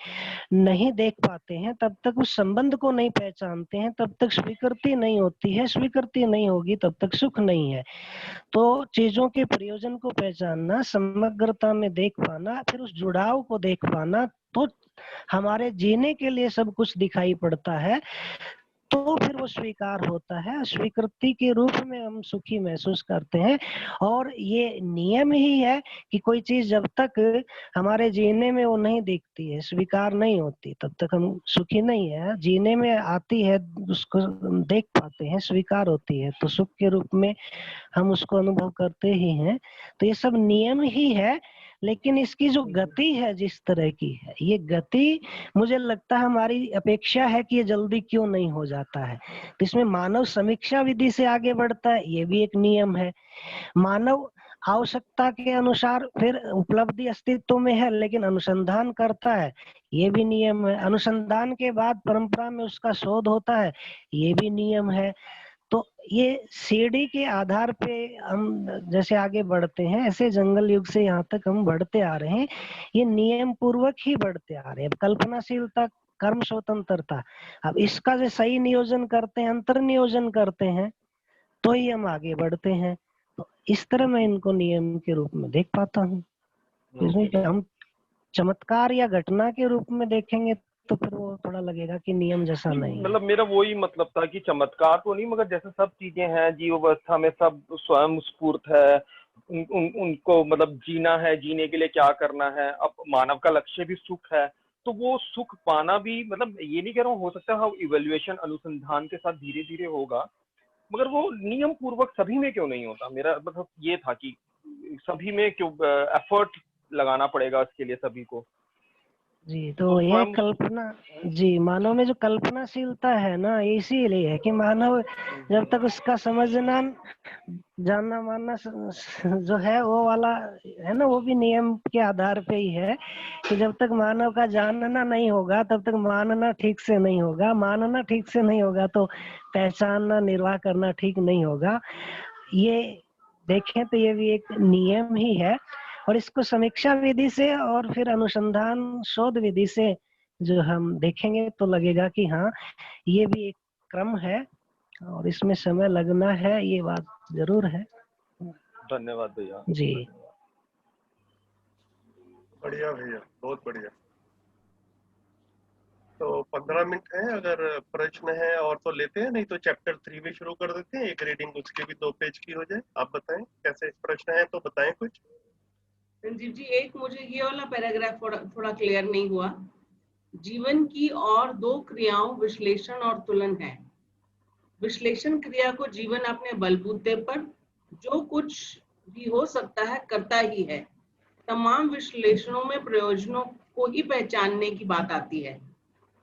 नहीं देख पाते हैं, तब तक उस संबंध को नहीं पहचानते हैं, तब तक स्वीकृति नहीं होती है, स्वीकृति नहीं होगी तब तक सुख नहीं है। तो चीजों के प्रयोजन को पहचानना, समग्रता में देख पाना, फिर उस जुड़ाव को देख पाना, तो हमारे जीने के लिए सब कुछ दिखाई पड़ता है, तो फिर वो स्वीकार होता है, स्वीकृति के रूप में हम सुखी महसूस करते हैं। और ये नियम ही है कि कोई चीज जब तक हमारे जीने में वो नहीं दिखती है, स्वीकार नहीं होती, तब तक हम सुखी नहीं है। जीने में आती है, उसको देख पाते हैं, स्वीकार होती है, तो सुख के रूप में हम उसको अनुभव करते ही हैं। तो ये सब नियम ही है, लेकिन इसकी जो गति है जिस तरह की है, ये गति मुझे लगता है हमारी अपेक्षा है कि ये जल्दी क्यों नहीं हो जाता है। तो इसमें मानव समीक्षा विधि से आगे बढ़ता है, ये भी एक नियम है। मानव आवश्यकता के अनुसार फिर उपलब्धि अस्तित्व में है, लेकिन अनुसंधान करता है, ये भी नियम है। अनुसंधान के बाद परंपरा में उसका शोध होता है, ये भी नियम है। तो ये सीढ़ी के आधार पे हम जैसे आगे बढ़ते हैं, ऐसे जंगल युग से यहाँ तक हम बढ़ते आ रहे हैं, ये नियम पूर्वक ही बढ़ते आ रहे हैं। कल्पनाशीलता, कर्म स्वतंत्रता, अब इसका जो सही नियोजन करते हैं, अंतर नियोजन करते हैं, तो ही हम आगे बढ़ते हैं। तो इस तरह मैं इनको नियम के रूप में देख पाता हूँ। इसमें हम चमत्कार या घटना के रूप में देखेंगे तो फिर वो थोड़ा लगेगा कि नियम जैसा नहीं। मतलब मेरा वही मतलब था कि चमत्कार तो नहीं, मगर जैसे सब चीजें हैं जीव अवस्था में, सब स्वयं स्फूर्त है, उनको मतलब जीना है, जीने के लिए क्या करना है। अब मानव का लक्ष्य भी सुख है, तो वो सुख पाना भी, मतलब ये नहीं कह रहा हूँ, हो सकता है इवैल्यूएशन अनुसंधान के साथ धीरे धीरे होगा, मगर वो नियम पूर्वक सभी में क्यों नहीं होता। मेरा मतलब ये था कि सभी में क्यों एफर्ट लगाना पड़ेगा इसके लिए सभी को। जी, तो ये कल्पना, जी, मानव में जो कल्पनाशीलता है ना, इसीलिए है कि मानव जब तक उसका समझना, जानना, मानना जो है वो वाला है ना, वो भी नियम के आधार पे ही है कि जब तक मानव का जानना नहीं होगा तब तक मानना ठीक से नहीं होगा, मानना ठीक से नहीं होगा तो पहचानना, निर्वाह करना ठीक नहीं होगा। ये देखें तो ये भी एक नियम ही है, और इसको समीक्षा विधि से और फिर अनुसंधान शोध विधि से जो हम देखेंगे तो लगेगा कि हाँ, ये भी एक क्रम है और इसमें समय लगना है, ये बात जरूर है। धन्यवाद भैया। जी, बढ़िया भैया, बहुत बढ़िया। तो 15 मिनट है, अगर प्रश्न है और तो लेते हैं, नहीं तो चैप्टर 3 भी शुरू कर देते हैं, एक रीडिंग उसकी भी 2 पेज की हो जाए। आप बताएं कैसे प्रश्न है तो बताएं कुछ। संजीव जी, एक मुझे ये वाला पैराग्राफ थोड़ा क्लियर नहीं हुआ। जीवन की और 2 क्रियाओं विश्लेषण और तुलन है। विश्लेषण क्रिया को जीवन अपने बलबूते पर जो कुछ भी हो सकता है करता ही है। तमाम विश्लेषणों में प्रयोजनों को ही पहचानने की बात आती है।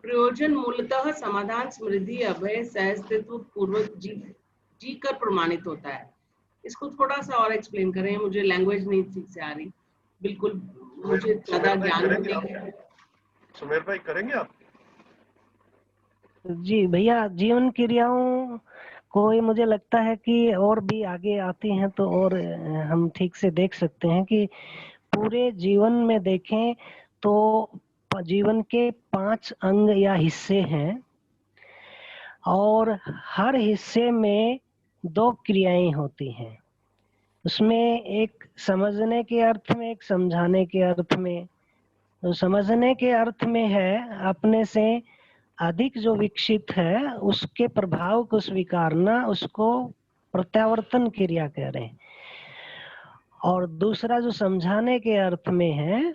प्रयोजन मूलतः समाधान, समृद्धि, अभय, सहस्तित्व पूर्वक जी कर प्रमाणित होता है। इसको थोड़ा सा और एक्सप्लेन करें, मुझे लैंग्वेज नहीं ठीक से आ रही, बिल्कुल मुझे ज्यादा ज्ञान नहीं है। सुमेर भाई करेंगे आप? जी भैया, जीवन क्रियाओं कोई मुझे लगता है कि और भी आगे आती हैं तो और हम ठीक से देख सकते हैं कि पूरे जीवन में देखें तो जीवन के 5 अंग या हिस्से हैं और हर हिस्से में 2 क्रियाएं होती हैं। उसमें एक समझने के अर्थ में, एक समझाने के अर्थ में। तो समझने के अर्थ में है अपने से अधिक जो विकसित है उसके प्रभाव को स्वीकारना, उसको प्रत्यावर्तन क्रिया कह रहे हैं। और दूसरा जो समझाने के अर्थ में है,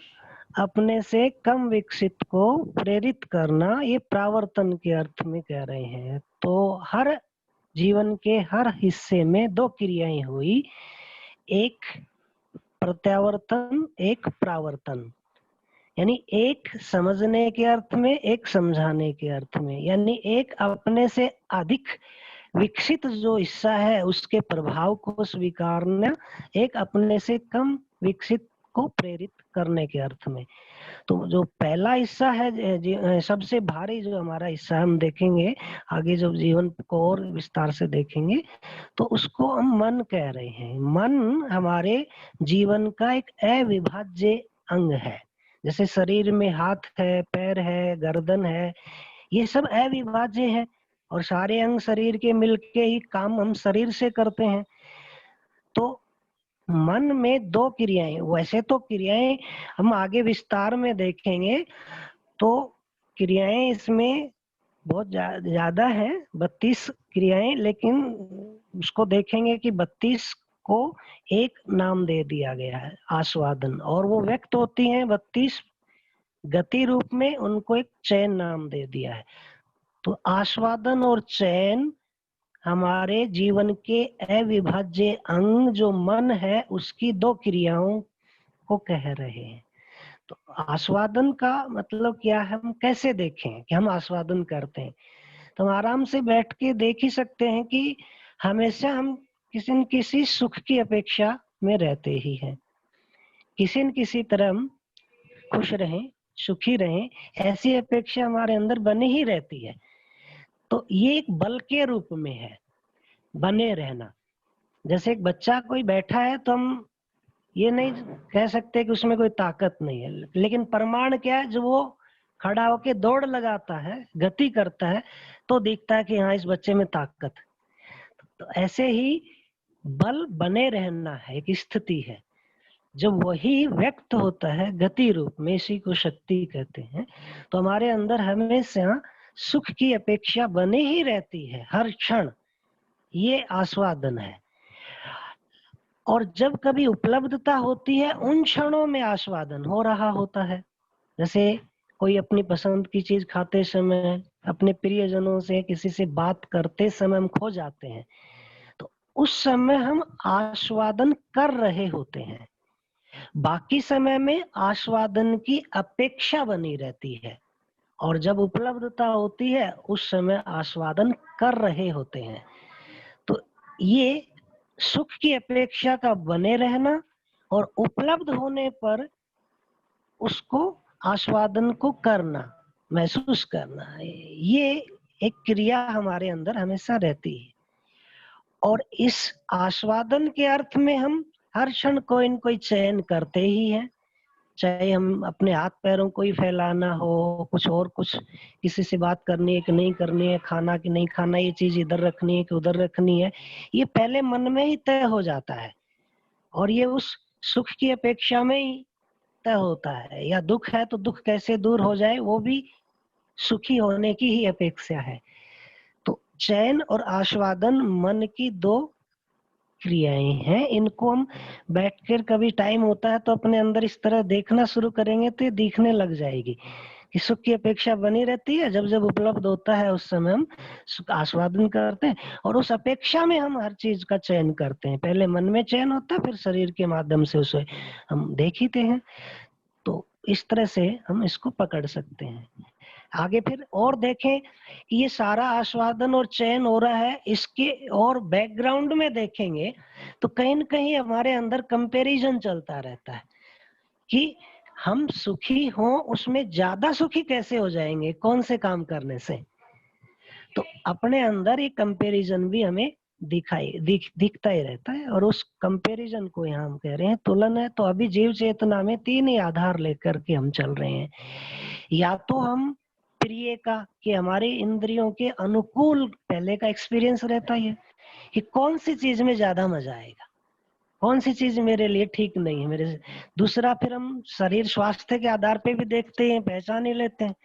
अपने से कम विकसित को प्रेरित करना, ये प्रावर्तन के अर्थ में कह रहे हैं। तो हर जीवन के हर हिस्से में 2 क्रियाएं हुई, एक प्रत्यावर्तन, एक प्रावर्तन। यानी एक समझने के अर्थ में, एक समझाने के अर्थ में। यानी एक अपने से अधिक विकसित जो हिस्सा है उसके प्रभाव को स्वीकारना, एक अपने से कम विकसित को प्रेरित करने के अर्थ में। तो जो पहला हिस्सा है, सबसे भारी जो हमारा हिस्सा हम देखेंगे आगे, जब जीवन को और विस्तार से देखेंगे तो उसको हम मन कह रहे हैं। मन हमारे जीवन का एक अविभाज्य अंग है। जैसे शरीर में हाथ है, पैर है, गर्दन है, ये सब अविभाज्य है और सारे अंग शरीर के मिलके ही काम हम शरीर से करते हैं। तो मन में 2 क्रियाएं, वैसे तो क्रियाएं हम आगे विस्तार में देखेंगे तो क्रियाएं इसमें बहुत ज्यादा है, 32 क्रियाएं, लेकिन उसको देखेंगे कि 32 को एक नाम दे दिया गया है, आस्वादन, और वो व्यक्त होती हैं 32 गति रूप में, उनको एक चैन नाम दे दिया है। तो आस्वादन और चैन हमारे जीवन के अविभाज्य अंग जो मन है उसकी 2 क्रियाओं को कह रहे हैं। तो आस्वादन का मतलब क्या है, हम कैसे देखें कि हम आस्वादन करते हैं? तो हम आराम से बैठ के देख ही सकते हैं कि हमेशा हम किसी न किसी सुख की अपेक्षा में रहते ही हैं। किसी न किसी तरह हम खुश रहें, सुखी रहें, ऐसी अपेक्षा हमारे अंदर बनी ही रहती है। तो ये एक बल के रूप में है, बने रहना। जैसे एक बच्चा कोई बैठा है तो हम ये नहीं कह सकते कि उसमें कोई ताकत नहीं है, लेकिन प्रमाण क्या है, जो वो खड़ा होके दौड़ लगाता है, गति करता है, तो दिखता है कि हाँ इस बच्चे में ताकत। तो ऐसे ही बल बने रहना है, एक स्थिति है, जब वही व्यक्त होता है गति रूप में, इसी को शक्ति कहते हैं। तो हमारे अंदर हमेशा सुख की अपेक्षा बनी ही रहती है हर क्षण, ये आस्वादन है। और जब कभी उपलब्धता होती है उन क्षणों में आस्वादन हो रहा होता है। जैसे कोई अपनी पसंद की चीज खाते समय, अपने प्रियजनों से किसी से बात करते समय हम खो जाते हैं, तो उस समय हम आस्वादन कर रहे होते हैं। बाकी समय में आस्वादन की अपेक्षा बनी रहती है, और जब उपलब्धता होती है उस समय आस्वादन कर रहे होते हैं। तो ये सुख की अपेक्षा का बने रहना और उपलब्ध होने पर उसको आस्वादन को करना, महसूस करना, ये एक क्रिया हमारे अंदर हमेशा रहती है। और इस आस्वादन के अर्थ में हम हर क्षण कोई न कोई चयन करते ही हैं, चाहे हम अपने हाथ पैरों को ही फैलाना हो, कुछ और कुछ, किसी से बात करनी है कि नहीं करनी है, खाना कि नहीं खाना, ये चीज इधर रखनी है कि उधर रखनी है, ये पहले मन में ही तय हो जाता है। और ये उस सुख की अपेक्षा में ही तय होता है, या दुख है तो दुख कैसे दूर हो जाए, वो भी सुखी होने की ही अपेक्षा है। तो चैन और आस्वादन मन की 2 क्रियाएं हैं। इनको हम बैठकर कभी टाइम होता है तो अपने अंदर इस तरह देखना शुरू करेंगे तो ये दिखने लग जाएगी कि सुख की अपेक्षा बनी रहती है, जब जब उपलब्ध होता है उस समय हम आस्वादन करते हैं, और उस अपेक्षा में हम हर चीज का चयन करते हैं। पहले मन में चयन होता है, फिर शरीर के माध्यम से उसे हम देखते हैं। तो इस तरह से हम इसको पकड़ सकते हैं। आगे फिर और देखें कि ये सारा आस्वादन और चयन हो रहा है, इसके और बैकग्राउंड में देखेंगे तो कहीं न कहीं हमारे अंदर कंपैरिजन चलता रहता है कि हम सुखी हों, उसमें ज्यादा सुखी कैसे हो जाएंगे, कौन से काम करने से। तो अपने अंदर ये कंपैरिजन भी हमें दिखता ही रहता है, और उस कंपैरिजन को यहाँ हम कह रहे हैं तुलन है। तो अभी जीव चेतना में 3 ही आधार लेकर के हम चल रहे हैं। या तो हम प्रिय का, कि हमारे इंद्रियों के अनुकूल पहले का एक्सपीरियंस रहता है कि कौन सी चीज में ज्यादा मजा आएगा, कौन सी चीज मेरे लिए ठीक नहीं है मेरे। दूसरा फिर हम शरीर स्वास्थ्य के आधार पे भी देखते हैं, पहचान ही लेते हैं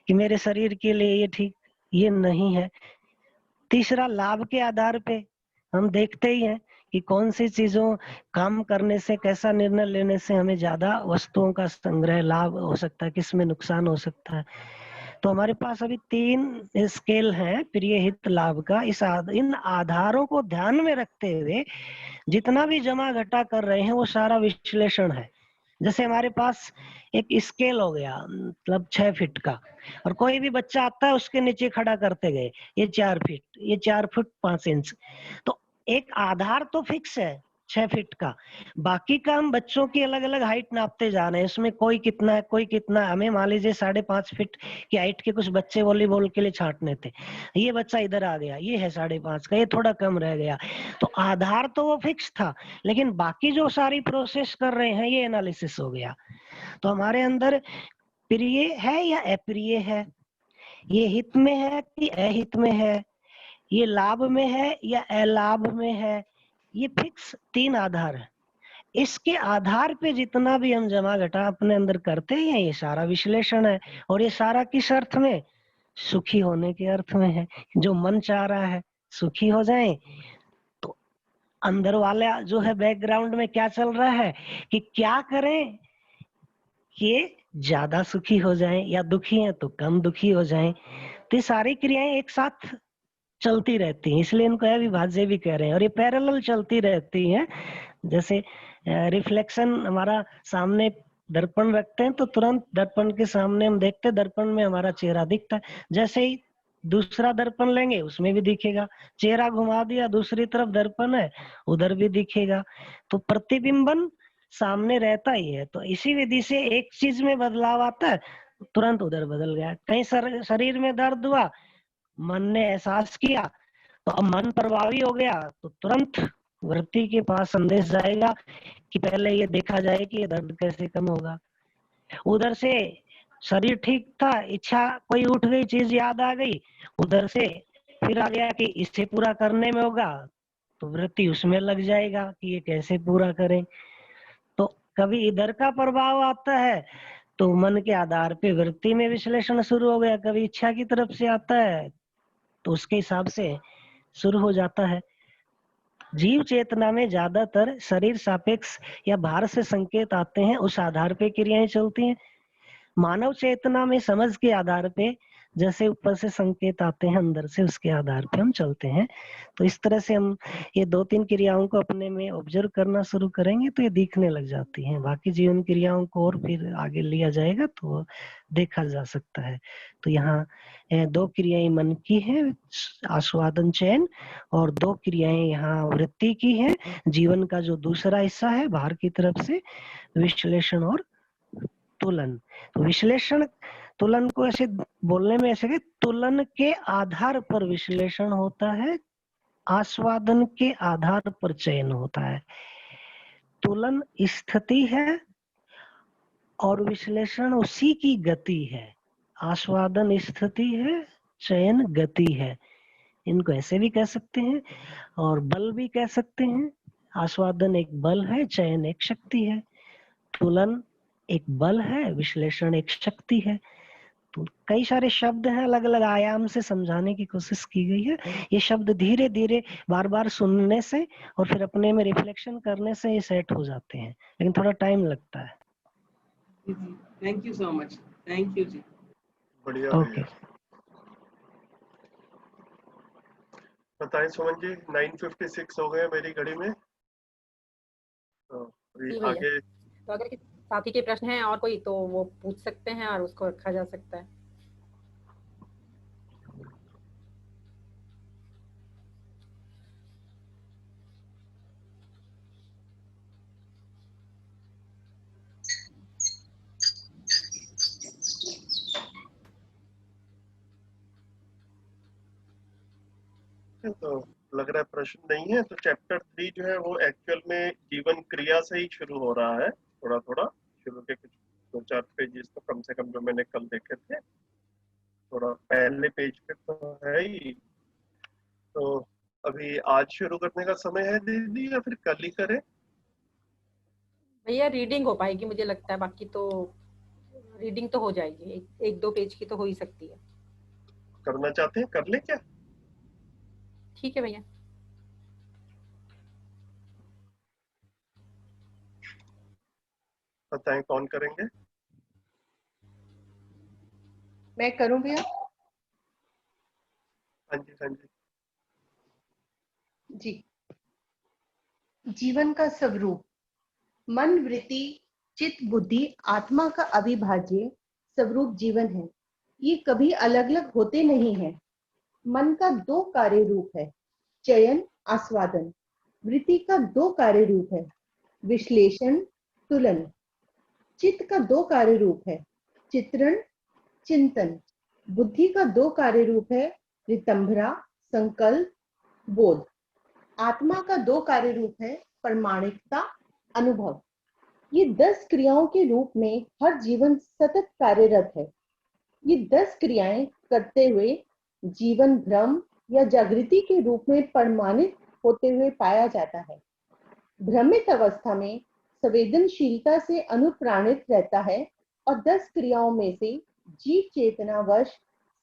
कि मेरे शरीर के लिए ये ठीक, ये नहीं है। तीसरा लाभ के आधार पे हम देखते ही हैं कि कौन सी चीजों काम करने से, कैसा निर्णय लेने से हमें ज्यादा वस्तुओं का संग्रह लाभ हो सकता है, किसमें नुकसान हो सकता है। तो हमारे पास अभी 3 स्केल हैं प्रिय हित लाभ का। इन आधारों को ध्यान में रखते हुए जितना भी जमा घटा कर रहे हैं वो सारा विश्लेषण है। जैसे हमारे पास एक स्केल हो गया, मतलब 6 फीट का, और कोई भी बच्चा आता है उसके नीचे खड़ा करते गए, ये 4 फीट, ये 4 फुट 5 इंच। तो एक आधार तो फिक्स है 6 फीट का, बाकी का हम बच्चों की अलग अलग हाइट नापते जा रहे हैं। इसमें कोई कितना है, कोई कितना है। हमें मान लीजिए 5.5 फीट की हाइट के कुछ बच्चे वॉलीबॉल के लिए छांटने थे, ये बच्चा इधर आ गया, ये है 5.5 का, ये थोड़ा कम रह गया। तो आधार तो वो फिक्स था, लेकिन बाकी जो सारी प्रोसेस कर रहे हैं ये एनालिसिस हो गया। तो हमारे अंदर प्रिय है या अप्रिय है, ये हित में है कि अहित में है, ये लाभ में है या अलाभ में है, ये फिक्स 3 आधार है। इसके आधार पे जितना भी हम जमा घटा अपने अंदर करते हैं ये सारा विश्लेषण है। और ये सारा किस अर्थ में, सुखी होने के अर्थ में है। जो मन चाह रहा है सुखी हो जाए, तो अंदर वाला जो है बैकग्राउंड में क्या चल रहा है कि क्या करें कि ज्यादा सुखी हो जाएं, या दुखी हैं तो कम दुखी हो जाएं। तो ये सारी क्रियाएं एक साथ चलती रहती हैं, इसलिए इनको अविभाज्य भी कह रहे हैं। और ये पैरेलल चलती रहती हैं। जैसे रिफ्लेक्शन हमारा सामने दर्पण रखते हैं तो तुरंत दर्पण के सामने हम देखते हैं, दर्पण में हमारा चेहरा दिखता है। जैसे ही दूसरा दर्पण लेंगे उसमें भी दिखेगा, चेहरा घुमा दिया दूसरी तरफ दर्पण है उधर भी दिखेगा। तो प्रतिबिंबन सामने रहता ही है। तो इसी विधि से एक चीज में बदलाव आता है तुरंत उधर बदल गया। कहीं शरीर में दर्द हुआ, मन ने एहसास किया तो अब मन प्रभावी हो गया, तो तुरंत वृत्ति के पास संदेश जाएगा कि पहले ये देखा जाए कि ये दर्द कैसे कम होगा। उधर से शरीर ठीक था, इच्छा कोई उठ गई, चीज याद आ गई, उधर से फिर आ गया कि इससे पूरा करने में होगा, तो वृत्ति उसमें लग जाएगा कि ये कैसे पूरा करें। तो कभी इधर का प्रभाव आता है तो मन के आधार पे वृत्ति में विश्लेषण शुरू हो गया, कभी इच्छा की तरफ से आता है तो उसके हिसाब से शुरू हो जाता है। जीव चेतना में ज्यादातर शरीर सापेक्ष या भार से संकेत आते हैं, उस आधार पे क्रियाएं चलती हैं। मानव चेतना में समझ के आधार पे जैसे ऊपर से संकेत आते हैं अंदर से, उसके आधार पे हम चलते हैं। तो इस तरह से हम ये 2-3 क्रियाओं को अपने में ऑब्जर्व करना शुरू करेंगे तो ये दिखने लग जाती हैं। बाकी जीवन क्रियाओं को और फिर आगे लिया जाएगा तो देखा जा सकता है। तो यहाँ 2 क्रियाएं मन की हैं, आस्वादन चयन, और 2 क्रियाएं यहाँ वृत्ति की हैं, जीवन का जो दूसरा हिस्सा है बाहर की तरफ से, विश्लेषण और तुलन। तो विश्लेषण तुलन को ऐसे बोलने में ऐसे कि तुलन के आधार पर विश्लेषण होता है, आस्वादन के आधार पर चयन होता है। तुलन स्थिति है और विश्लेषण उसी की गति है। आस्वादन स्थिति है, चयन गति है। इनको ऐसे भी कह सकते हैं और बल भी कह सकते हैं। आस्वादन एक बल है, चयन एक शक्ति है। तुलन एक बल है, विश्लेषण एक शक्ति है। तो कई सारे शब्द हैं, अलग अलग आयाम से समझाने की कोशिश की गई है। ये शब्द धीरे धीरे बार बार सुनने से और फिर अपने में रिफ्लेक्शन करने से ये सेट हो जाते हैं, लेकिन थोड़ा टाइम लगता है। Thank you so much. Thank you जी। बढ़िया ओके, बताएं सुमन जी। 9:56 हो गए मेरी घड़ी में। तो जी अभी भैया, आगे तो अगर किसी साथी के प्रश्न हैं और कोई तो वो पूछ सकते हैं और उसको रखा जा सकता है। ठीक है, तो लग रहा है प्रश्न नहीं है। तो चैप्टर 3 जो है वो एक्चुअल में जीवन क्रिया से ही शुरू हो रहा है। थोड़ा थोड़ा शुरू के कुछ 2-4 पेजेस तो कम से कम जो मैंने कल देखे थे, थोड़ा पहले पेज पे तो है ही। तो अभी आज शुरू करने का समय है दीदी, या फिर कल ही करें? भैया रीडिंग हो पाएगी मुझे लगता है, बाकी तो रीडिंग तो हो जाएगी, एक दो पेज की तो हो ही सकती है। करना चाहते हैं कर ले क्या? ठीक है भैया। बताएं कौन करेंगे? मैं करूं भैया? हाँ जी, हाँ जी। जी। जीवन का स्वरूप। मन, वृत्ति, चित्त, बुद्धि, आत्मा का अविभाज्य स्वरूप जीवन है। ये कभी अलग अलग होते नहीं हैं। मन का 2 कार्य रूप है, चयन, आस्वादन। वृत्ति का 2 कार्य रूप है, विश्लेषण, तुलन। चित्त का 2 कार्य रूप है, चित्रण, चिंतन। बुद्धि का 2 कार्य रूप है, रितंभरा, संकल्प, बोध। आत्मा का 2 कार्य रूप है, प्रमाणिकता, अनुभव। ये 10 क्रियाओं के रूप में हर जीवन सतत कार्यरत है। ये 10 क्रियाएं करते हुए जीवन भ्रम या जागृति के रूप में प्रमाणित होते हुए पाया जाता है। भ्रमित अवस्था में संवेदनशीलता से अनुप्राणित रहता है और 10 क्रियाओं में से जीव चेतनावश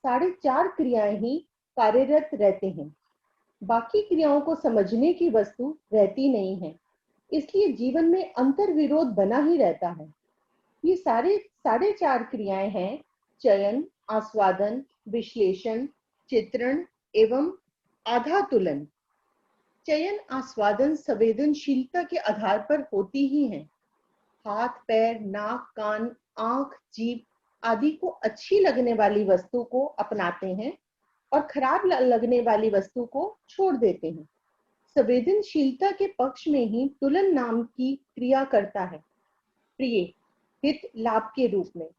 4.5 क्रियाएं ही कार्यरत रहते हैं। बाकी क्रियाओं को समझने की वस्तु रहती नहीं है, इसलिए जीवन में अंतर विरोध बना ही रहता है। ये 4.5 क्रियाएं हैं, चयन, आस्वादन, विश्लेषण, चित्रण एवं आधा तुलन। चयन आस्वादन संवेदनशीलता के आधार पर होती ही हैं। हाथ, पैर, नाक, कान, आंख, जीभ आदि को अच्छी लगने वाली वस्तु को अपनाते हैं और खराब लगने वाली वस्तु को छोड़ देते हैं। संवेदनशीलता के पक्ष में ही तुलन नाम की क्रिया करता है, प्रिय, हित, लाभ के रूप में।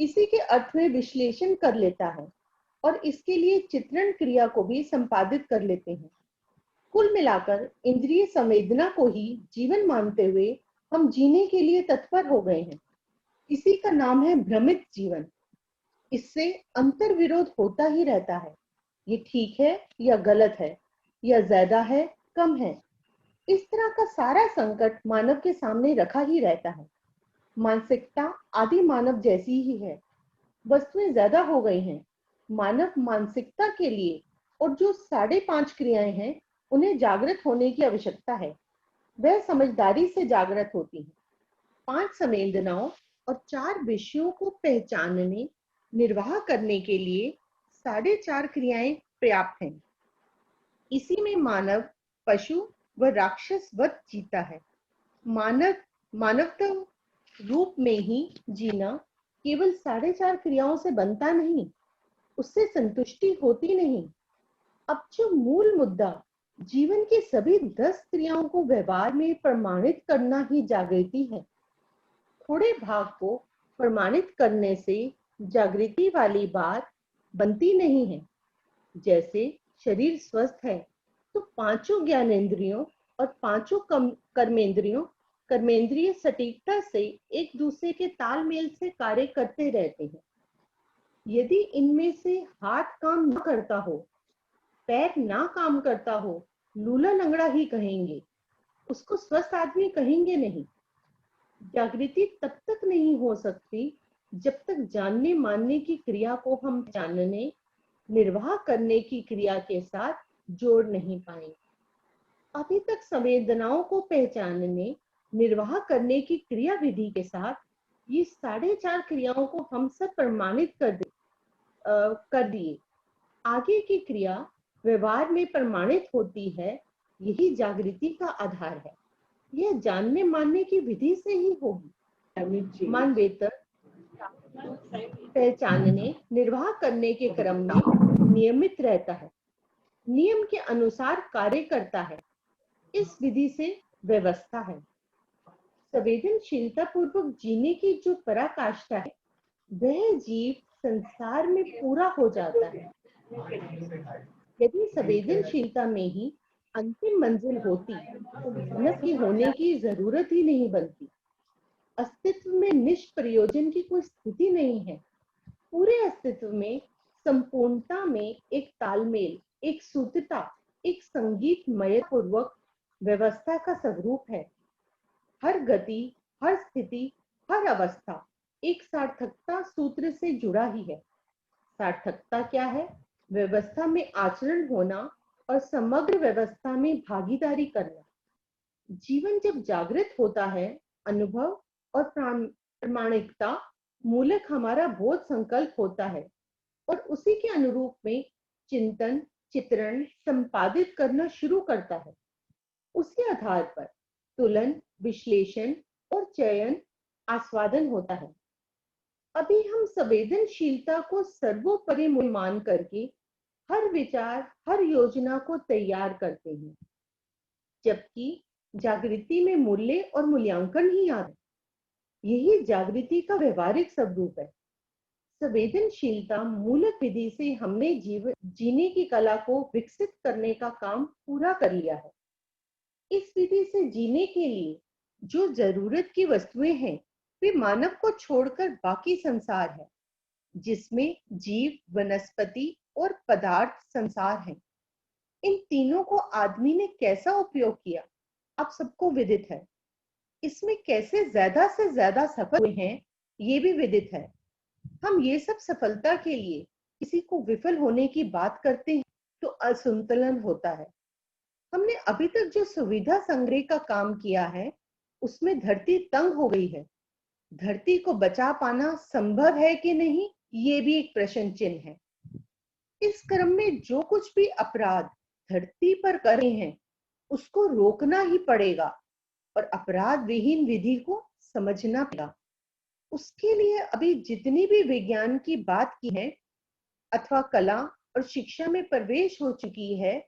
इसी के अर्थ में विश्लेषण कर लेता है और इसके लिए चित्रण क्रिया को भी संपादित कर लेते हैं। कुल मिलाकर इंद्रिय संवेदना को ही जीवन मानते हुए हम जीने के लिए तत्पर हो गए हैं। इसी का नाम है भ्रमित जीवन। इससे अंतर विरोध होता ही रहता है। ये ठीक है या गलत है, या ज्यादा है, कम है। इस तरह का सारा संकट मानव के सामने रखा ही रहता है। मानसिकता आदि मानव जैसी ही है। वस्तुएं ज्यादा हो गई हैं। मानव मानसिकता के लिए और जो 5.5 क्रियाएं हैं, उन्हें जागृत होने की आवश्यकता है। वह समझदारी से जागृत होती है। 5 संवेदनाओं और 4 विषयों को पहचानने, निर्वाह करने के लिए 4.5 क्रियाएं पर्याप्त हैं। इसी में मानव पशु व राक्षस वत जीता है। मानवता रूप में ही जीना केवल 4.5 क्रियाओं से बनता नहीं, उससे संतुष्टि होती नहीं। अब जो मूल मुद्दा जीवन की सभी 10 क्रियाओं को व्यवहार में प्रमाणित करना ही जागृति है। थोड़े भाग को प्रमाणित करने से जागृति वाली बात बनती नहीं है। जैसे शरीर स्वस्थ है तो 5 ज्ञानेंद्रियों और 5 कर्मेंद्रिय सटीकता से एक दूसरे के तालमेल से कार्य करते रहते हैं। यदि इनमें से हाथ काम न करता हो, पैर ना काम करता हो, लूला लंगड़ा ही कहेंगे, उसको स्वस्थ आदमी कहेंगे नहीं। जागृति तब तक नहीं हो सकती जब तक जानने मानने की क्रिया को हम जानने, निर्वाह करने की क्रिया के साथ जोड़ नहीं पाएंगे। अभी तक संवेदनाओं को पहचानने, निर्वाह करने की क्रिया विधि के साथ ये 4.5 क्रियाओं को हम सब प्रमाणित कर दिए। आगे की क्रिया व्यवहार में प्रमाणित होती है। यही जागृति का आधार है। यह जानने मानने की विधि से ही होगी। मन वेतर पहचानने, निर्वाह करने के क्रम में नियमित रहता है, नियम के अनुसार कार्य करता है। इस विधि से व्यवस्था है। संवेदनशीलता पूर्वक जीने की जो पराकाष्ठा है, वह जीव संसार में पूरा हो जाता है। यदि संवेदनशीलता में ही अंतिम मंजिल होती तो मानव की होने की जरूरत ही नहीं बनती। अस्तित्व में निष्प्रयोजन की कोई स्थिति नहीं है। पूरे अस्तित्व में संपूर्णता में एक तालमेल, एक सूत्रता, एक संगीतमय पूर्वक व्यवस्था का स्वरूप है। हर गति, हर स्थिति, हर अवस्था एक सार्थकता सूत्र से जुड़ा ही है। सार्थकता क्या है? व्यवस्था में आचरण होना और समग्र व्यवस्था में भागीदारी करना। जीवन जब जागृत होता है, अनुभव और प्रामाणिकता मूलक हमारा बोध संकल्प होता है और उसी के अनुरूप में चिंतन, चित्रण, संपादित करना शुरू करता है। उसी आधार पर तुलन, विश्लेषण और चयन, आस्वादन होता है। अभी हम संवेदनशीलता को सर्वोपरि मान करके हर विचार, हर योजना को तैयार करते हैं, जबकि जागृति में मूल्य और मूल्यांकन ही आता है। यही जागृति का व्यवहारिक स्वरूप है। संवेदनशीलता मूलक विधि से हमने जीने की कला को विकसित करने का काम पूरा कर लिया है। इस विधि से जीने के लिए जो जरूरत की वस्तुएं हैं वे मानव को छोड़कर बाकी संसार है, जिसमें जीव, वनस्पति और पदार्थ संसार हैं। इन तीनों को आदमी ने कैसा उपयोग किया आप सबको विदित है। इसमें कैसे ज्यादा से ज्यादा सफल हुए हैं ये भी विदित है। हम ये सब सफलता के लिए किसी को विफल होने की बात करते हैं तो असंतुलन होता है। हमने अभी तक जो सुविधा संग्रह का काम किया है उसमें धरती तंग हो गई है। धरती को बचा पाना संभव है कि नहीं ये भी एक प्रश्न चिन्ह है। इस क्रम में जो कुछ भी अपराध धरती पर कर रहे हैं उसको रोकना ही पड़ेगा और अपराध विहीन विधि को समझना पड़ेगा। उसके लिए अभी जितनी भी विज्ञान की बात की है अथवा कला और शिक्षा में प्रवेश हो चुकी है,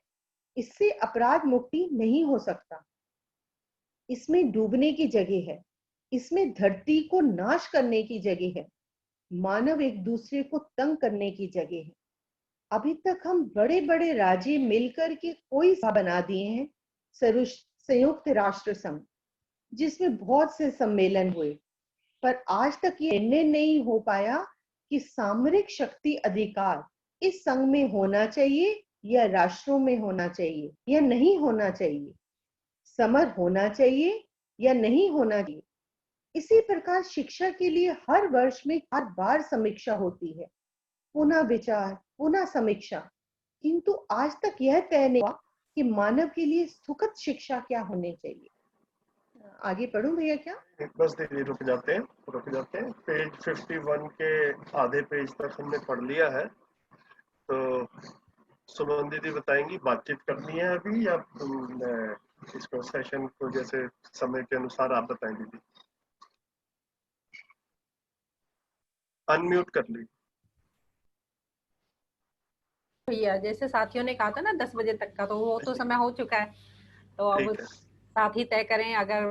इससे अपराध मुक्ति नहीं हो सकता। इसमें डूबने की जगह है, इसमें धरती को नाश करने की जगह है, मानव एक दूसरे को तंग करने की जगह है। अभी तक हम बड़े बड़े राज्य मिलकर के कोई सा बना दिए हैं, संयुक्त राष्ट्र संघ, जिसमें बहुत से सम्मेलन हुए, पर आज तक ये निर्णय नहीं हो पाया कि सामरिक शक्ति अधिकार इस संघ में होना चाहिए या राष्ट्रों में होना चाहिए या नहीं होना चाहिए, समर होना चाहिए या नहीं होना चाहिए। इसी प्रकार शिक्षा के लिए हर वर्ष में हर बार समीक्षा होती है, पुनः विचार, पुनः समीक्षा, किंतु आज तक यह तय नहीं हुआ कि मानव के लिए सुखद शिक्षा क्या होनी चाहिए। आगे पढ़ूं भैया क्या? बस दीदी रुक जाते हैं पेज 51 के आधे पेज तक हमने पढ़ लिया है। तो सुमन दीदी बताएंगी बातचीत करनी है अभी या इसको सेशन को जैसे समय के अनुसार आप बताएं दीदी। अनम्यूट कर ली भैया। जैसे साथियों ने कहा था ना 10 बजे तक का, तो वो तो समय हो चुका है, तो अब साथी तय करें। अगर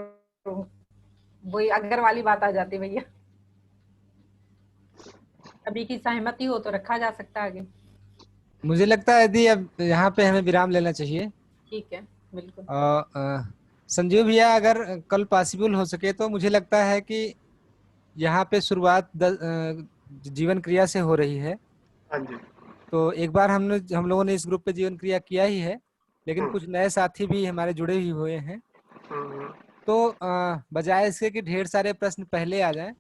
वही अगर वाली बात आ जाती भैया, अभी की सहमति हो तो रखा जा सकता है आगे। मुझे लगता है यदि अब यहाँ पे हमें विराम लेना चाहिए। ठीक है, बिल्कुल। संजीव भैया अगर कल पॉसिबल हो सके तो मुझे लगता है कि यहाँ पे शुरुआत जीवन क्रिया से हो रही है। हाँ जी। तो एक बार हम लोगों ने इस ग्रुप पे जीवन क्रिया किया ही है, लेकिन कुछ नए साथी भी हमारे जुड़े ही हुए हैं। तो बजाय इसके कि ढेर सारे प्रश्न पहले आ जाएं,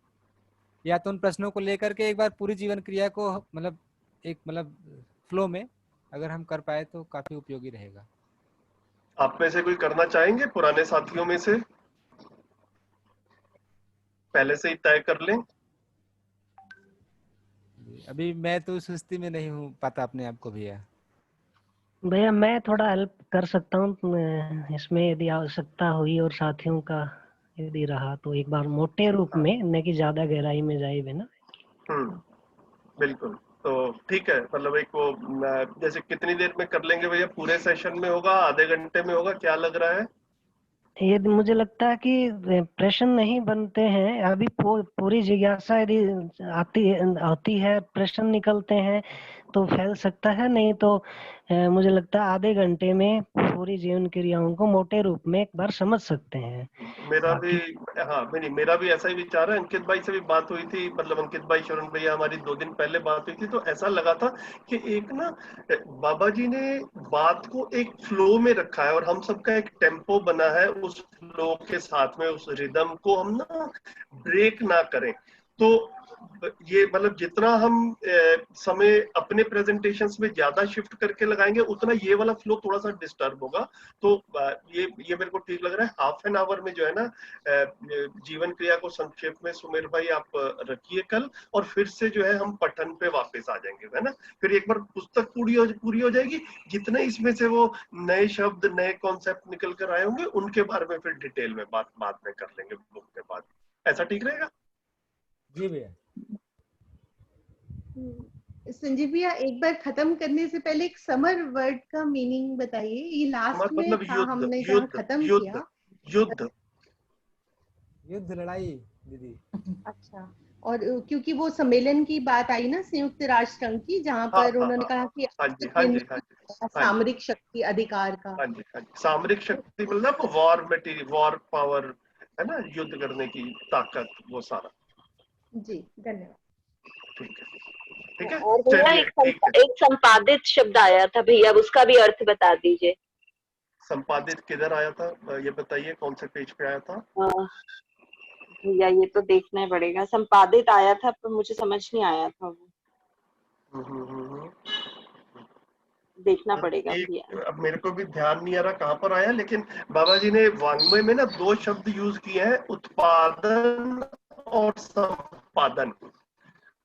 या तो उन प्रश्नों को लेकर के एक बार पूरी जीवन क्रिया को मतलब फ्लो में अगर हम कर पाए तो काफी उपयोगी रहेगा। आप में से कोई करना चाहेंगे? पुराने साथियों में से पहले से ही तय कर लें। अभी मैं तो उस स्थिति में नहीं हूँ पता अपने आप को भैया मैं थोड़ा हेल्प कर सकता हूँ इसमें, यदि आवश्यकता हुई और साथियों का यदि रहा तो एक बार मोटे रूप में, न कि ज्यादा गहराई में जाए बिना। बिल्कुल, तो ठीक है। मतलब एक वो जैसे कितनी देर में कर लेंगे भैया? पूरे सेशन में होगा, आधे घंटे में होगा, क्या लग रहा है? यदि मुझे लगता है कि प्रश्न नहीं बनते हैं, अभी पूरी जिज्ञासा यदि आती है, प्रश्न निकलते हैं तो फैल सकता है, नहीं तो मुझे लगता है आधे घंटे में पूरी जीवन क्रियाओं को मोटे रूप में एक बार समझ सकते हैं। मेरा भी मेरा भी ऐसा ही विचार है। अंकित भाई से भी बात हुई थी, मतलब अंकित भाई, शरण भैया, हमारी 2 दिन पहले बात हुई थी, तो ऐसा लगा था कि एक ना बाबा जी ने बात को एक फ्लो में रखा है और हम सबका एक टेम्पो बना है, उस फ्लो के साथ में उस रिदम को हम ना ब्रेक ना करें। तो ये मतलब जितना हम समय अपने प्रेजेंटेशंस में ज्यादा शिफ्ट करके लगाएंगे, उतना ये वाला फ्लो थोड़ा सा डिस्टर्ब होगा। तो ये मेरे को ठीक लग रहा है। हाफ एन आवर में जो है ना जीवन क्रिया को संक्षेप में सुमेर भाई आप रखिए कल, और फिर से जो है हम पठन पे वापस आ जाएंगे, है ना। फिर एक बार पुस्तक पूरी हो जाएगी, जितने इसमें से वो नए शब्द नए कॉन्सेप्ट निकल कर आए होंगे उनके बारे में फिर डिटेल में बात बाद में कर लेंगे बुक के बाद। ऐसा ठीक रहेगा? जी भैया। संजीव भैया, एक बार खत्म करने से पहले एक समर वर्ड का मीनिंग बताइए। ये लास्ट में मतलब युद्ध, हमने युद्ध, खत्म युद्ध, किया। युद्ध, युद्ध, लड़ाई दीदी। अच्छा, और क्योंकि वो सम्मेलन की बात आई ना संयुक्त राष्ट्र संघ की, जहाँ पर उन्होंने कहा कि सामरिक शक्ति अधिकार का। हाँ जी, सामरिक शक्ति मतलब वॉर मटेरियल, वॉर पावर, है ना, युद्ध करने की ताकत, वो सारा। जी, धन्यवाद। ठीक है। और भैया एक संपादित शब्द आया था भैया, उसका भी अर्थ बता दीजिए। संपादित किधर आया था, ये बताइए, कौन से पेज पे आया था? भैया ये तो देखना पड़ेगा। संपादित आया था पर मुझे समझ नहीं आया था वो, देखना पड़ेगा भैया। अब मेरे को भी ध्यान नहीं आ रहा कहाँ पर आया, लेकिन बाबा जी ने वाङ्मय में ना 2 शब्द यूज किए हैं, उत्पादन और संपादन।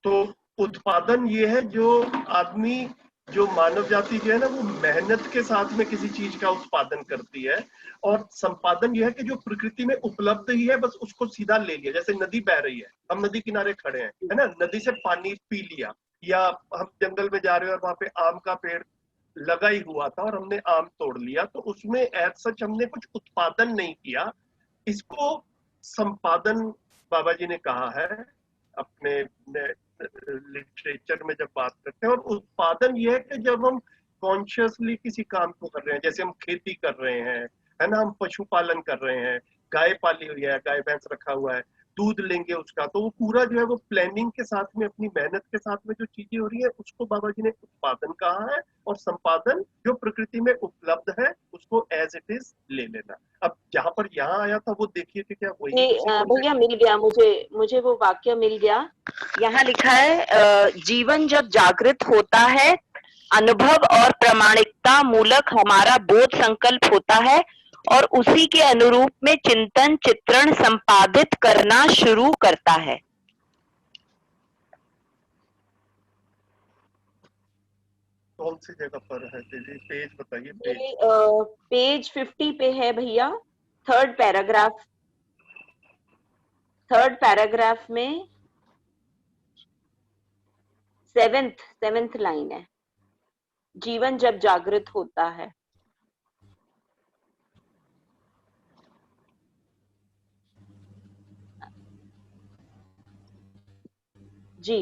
तो उत्पादन ये है जो आदमी, जो मानव जाति जो है ना, वो मेहनत के साथ में किसी चीज का उत्पादन करती है, और संपादन ये है कि जो प्रकृति में उपलब्ध ही है, बस उसको सीधा ले लिया। जैसे नदी बह रही है, हम नदी किनारे खड़े हैं, है ना, नदी से पानी पी लिया, या हम जंगल में जा रहे हैं और वहां पे आम का पेड़ लगा ही हुआ था और हमने आम तोड़ लिया, तो उसमें एज सच हमने कुछ उत्पादन नहीं किया। इसको संपादन बाबा जी ने कहा है अपने लिटरेचर में जब बात करते हैं। और उत्पादन ये है कि जब हम कॉन्शियसली किसी काम को कर रहे हैं, जैसे हम खेती कर रहे हैं, है ना, हम पशुपालन कर रहे हैं, गाय पाली हुई है, गाय भैंस रखा हुआ है, दूध लेंगे उसका, तो वो पूरा जो है वो प्लानिंग के साथ में, अपनी मेहनत के साथ में जो चीजें हो रही है, उसको बाबा जी ने उत्पादन कहा है। और संपादन जो प्रकृति में उपलब्ध है उसको एज इट इज ले लेना। अब जहां पर यहाँ आया था वो देखिए कि क्या वही भैया मिल गया मुझे वो वाक्य मिल गया। यहाँ लिखा है जीवन जब जागृत होता है, अनुभव और प्रामाणिकता मूलक हमारा बोध संकल्प होता है और उसी के अनुरूप में चिंतन चित्रण संपादित करना शुरू करता है। कौन सी जगह पर है दीदी, पेज बताइए। पेज 50 पे है भैया, थर्ड पैराग्राफ में सेवेंथ लाइन है, जीवन जब जागृत होता है। जी।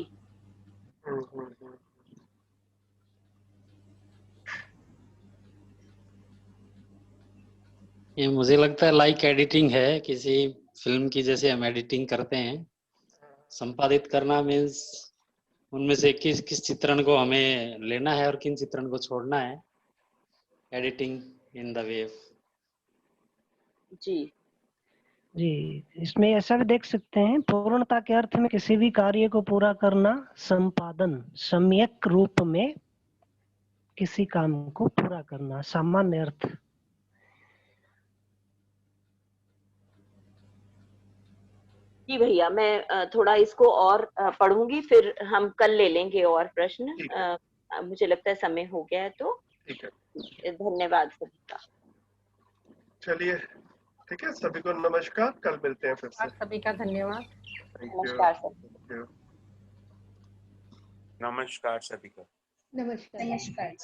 ये मुझे लगता है लाइक एडिटिंग है, किसी फिल्म की जैसे हम एडिटिंग करते हैं। संपादित करना मीन्स उनमें से किस चित्रण को हमें लेना है और किन चित्रण को छोड़ना है। Editing in the wave. जी जी, इसमें ऐसा भी देख सकते हैं, पूर्णता के अर्थ में किसी भी कार्य को पूरा करना, संपादन सम्यक रूप में किसी काम को पूरा करना, सामान्य अर्थ। जी भैया, मैं थोड़ा इसको और पढ़ूंगी, फिर हम कल ले लेंगे और प्रश्न। मुझे लगता है समय हो गया है, तो ठीक है, धन्यवाद सभी का। चलिए ठीक है, सभी को नमस्कार, कल मिलते हैं फिर से। सभी का धन्यवाद। नमस्कार सभी। नमस्कार सभी का। नमस्कार।